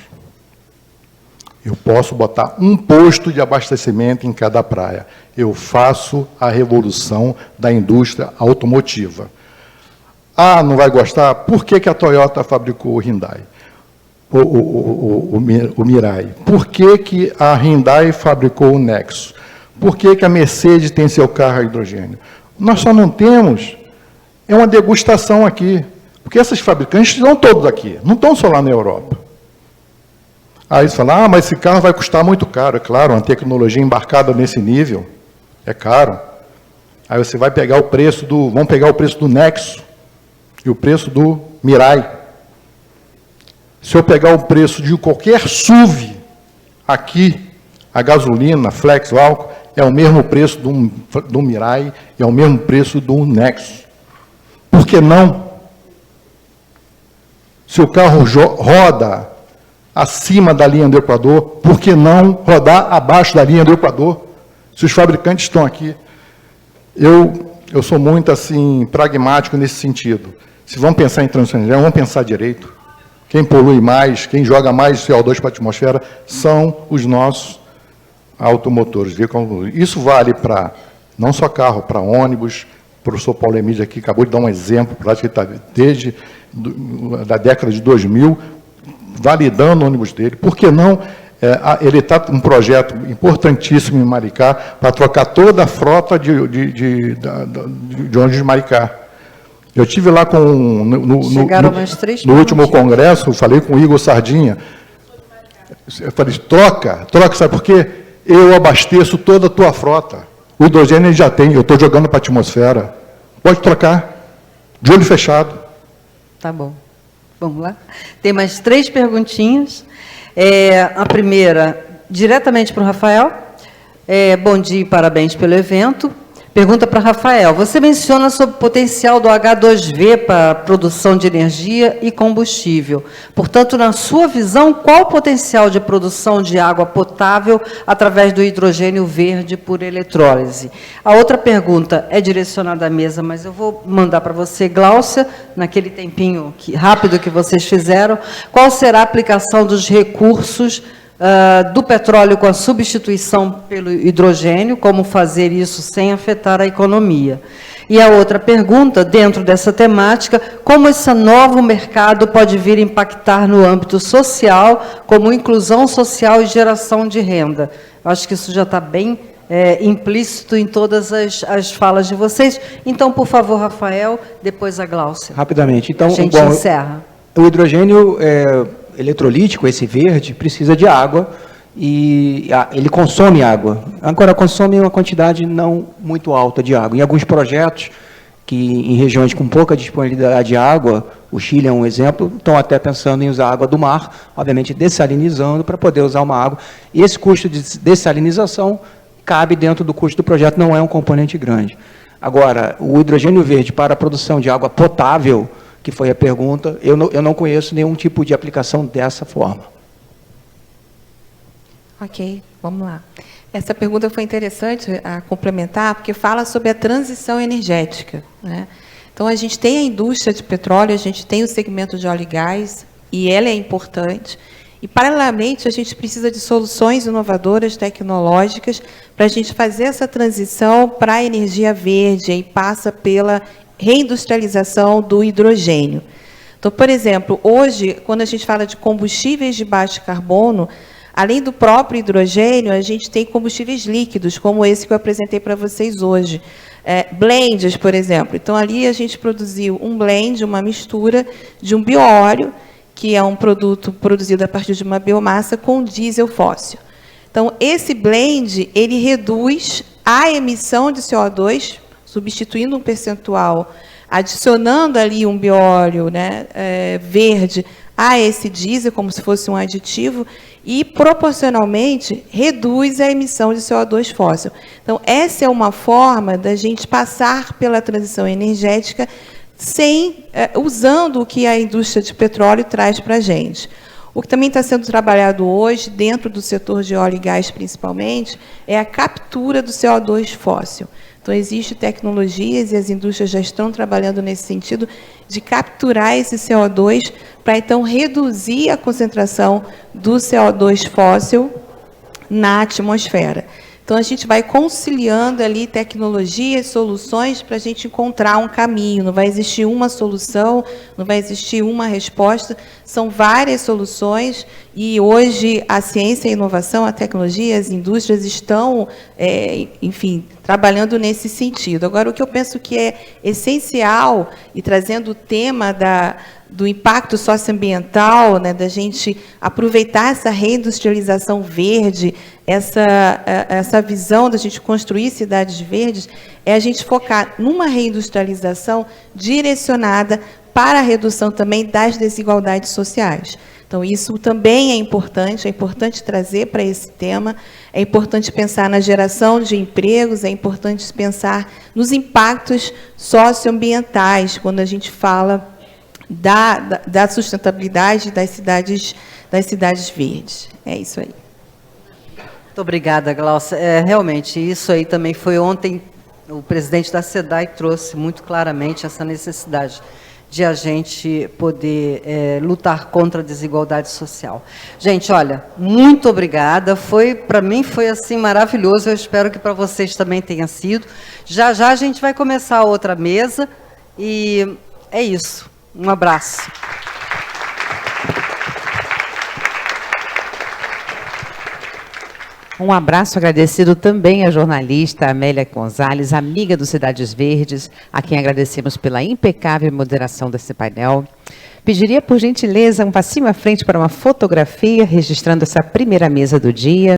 Eu posso botar um posto de abastecimento em cada praia. Eu faço a revolução da indústria automotiva. Ah, não vai gostar? Por que a Toyota fabricou o Hyundai? O Mirai? Por que a Hyundai fabricou o Nexo? Por que a Mercedes tem seu carro a hidrogênio? Nós só não temos, é uma degustação aqui, porque esses fabricantes estão todos aqui, não estão só lá na Europa. Aí você fala, mas esse carro vai custar muito caro. É claro, uma tecnologia embarcada nesse nível é caro. Aí você vai pegar o preço vamos pegar o preço do Nexo e o preço do Mirai. Se eu pegar o preço de qualquer SUV aqui, a gasolina, flex, o álcool, é o mesmo preço do Mirai, é o mesmo preço do Nexo. Por que não? Se o carro roda acima da linha do Equador, por que não rodar abaixo da linha do Equador? Se os fabricantes estão aqui. Eu sou muito assim pragmático nesse sentido. Se vão pensar em transição energética, vão pensar direito. Quem polui mais, quem joga mais CO2 para a atmosfera são os nossos automotores. Isso vale para não só carro, para ônibus. O professor Paulo Emílio aqui acabou de dar um exemplo, que está desde da década de 2000, validando o ônibus dele. Por que não? Ele está com um projeto importantíssimo em Maricá para trocar toda a frota de ônibus de Maricá. Eu estive lá no último congresso, falei com o Igor Sardinha. Eu falei, troca, sabe por quê? Eu abasteço toda a tua frota. O hidrogênio ele já tem, eu estou jogando para a atmosfera. Pode trocar, de olho fechado. Tá bom. Vamos lá? Tem mais 3 perguntinhas. A primeira, diretamente para o Rafael. Bom dia e parabéns pelo evento. Pergunta para Rafael. Você menciona sobre o potencial do H2V para a produção de energia e combustível. Portanto, na sua visão, qual o potencial de produção de água potável através do hidrogênio verde por eletrólise? A outra pergunta é direcionada à mesa, mas eu vou mandar para você, Gláucia, naquele tempinho rápido que vocês fizeram. Qual será a aplicação dos recursos do petróleo com a substituição pelo hidrogênio, como fazer isso sem afetar a economia? E a outra pergunta, dentro dessa temática, como esse novo mercado pode vir impactar no âmbito social, como inclusão social e geração de renda? Eu acho que isso já está bem implícito em todas as falas de vocês. Então, por favor, Rafael, depois a Gláucia. Rapidamente. Então, a gente encerra. O hidrogênio eletrolítico, esse verde, precisa de água e ele consome água. Agora, consome uma quantidade não muito alta de água. Em alguns projetos, que em regiões com pouca disponibilidade de água, o Chile é um exemplo, estão até pensando em usar água do mar, obviamente dessalinizando para poder usar uma água. E esse custo de dessalinização cabe dentro do custo do projeto, não é um componente grande. Agora, o hidrogênio verde para a produção de água potável, que foi a pergunta, eu não conheço nenhum tipo de aplicação dessa forma. Ok, vamos lá. Essa pergunta foi interessante a complementar, porque fala sobre a transição energética, né? Então, a gente tem a indústria de petróleo, a gente tem o segmento de óleo e gás, e ela é importante. E, paralelamente, a gente precisa de soluções inovadoras, tecnológicas, para a gente fazer essa transição para a energia verde, e passa pela reindustrialização do hidrogênio. Então, por exemplo, hoje, quando a gente fala de combustíveis de baixo carbono, além do próprio hidrogênio, a gente tem combustíveis líquidos, como esse que eu apresentei para vocês hoje. Blends, por exemplo. Então, ali a gente produziu um blend, uma mistura de um bioóleo, que é um produto produzido a partir de uma biomassa com diesel fóssil. Então, esse blend, ele reduz a emissão de CO2, substituindo um percentual, adicionando ali um bióleo, né, verde a esse diesel, como se fosse um aditivo, e, proporcionalmente, reduz a emissão de CO2 fóssil. Então, essa é uma forma da gente passar pela transição energética usando o que a indústria de petróleo traz para a gente. O que também está sendo trabalhado hoje, dentro do setor de óleo e gás, principalmente, é a captura do CO2 fóssil. Então, existem tecnologias e as indústrias já estão trabalhando nesse sentido de capturar esse CO2 para, então, reduzir a concentração do CO2 fóssil na atmosfera. Então, a gente vai conciliando ali tecnologias, soluções, para a gente encontrar um caminho. Não vai existir uma solução, não vai existir uma resposta, são várias soluções, e hoje a ciência, a inovação, a tecnologia, as indústrias estão, enfim, trabalhando nesse sentido. Agora, o que eu penso que é essencial, e trazendo o tema do impacto socioambiental, né, da gente aproveitar essa reindustrialização verde, essa visão da gente construir cidades verdes, é a gente focar numa reindustrialização direcionada para a redução também das desigualdades sociais. Então, isso também é importante trazer para esse tema, é importante pensar na geração de empregos, é importante pensar nos impactos socioambientais, quando a gente fala da sustentabilidade das cidades verdes. É isso aí. Muito obrigada, Glaucia. Realmente, isso aí também foi ontem, o presidente da SEDAI trouxe muito claramente essa necessidade de a gente poder lutar contra a desigualdade social. Gente, olha, muito obrigada. Para mim foi assim maravilhoso. Eu espero que para vocês também tenha sido. Já já a gente vai começar outra mesa e é isso. Um abraço. Um abraço agradecido também à jornalista Amélia Gonzalez, amiga do Cidades Verdes, a quem agradecemos pela impecável moderação desse painel. Pediria, por gentileza, um passinho à frente para uma fotografia, registrando essa primeira mesa do dia.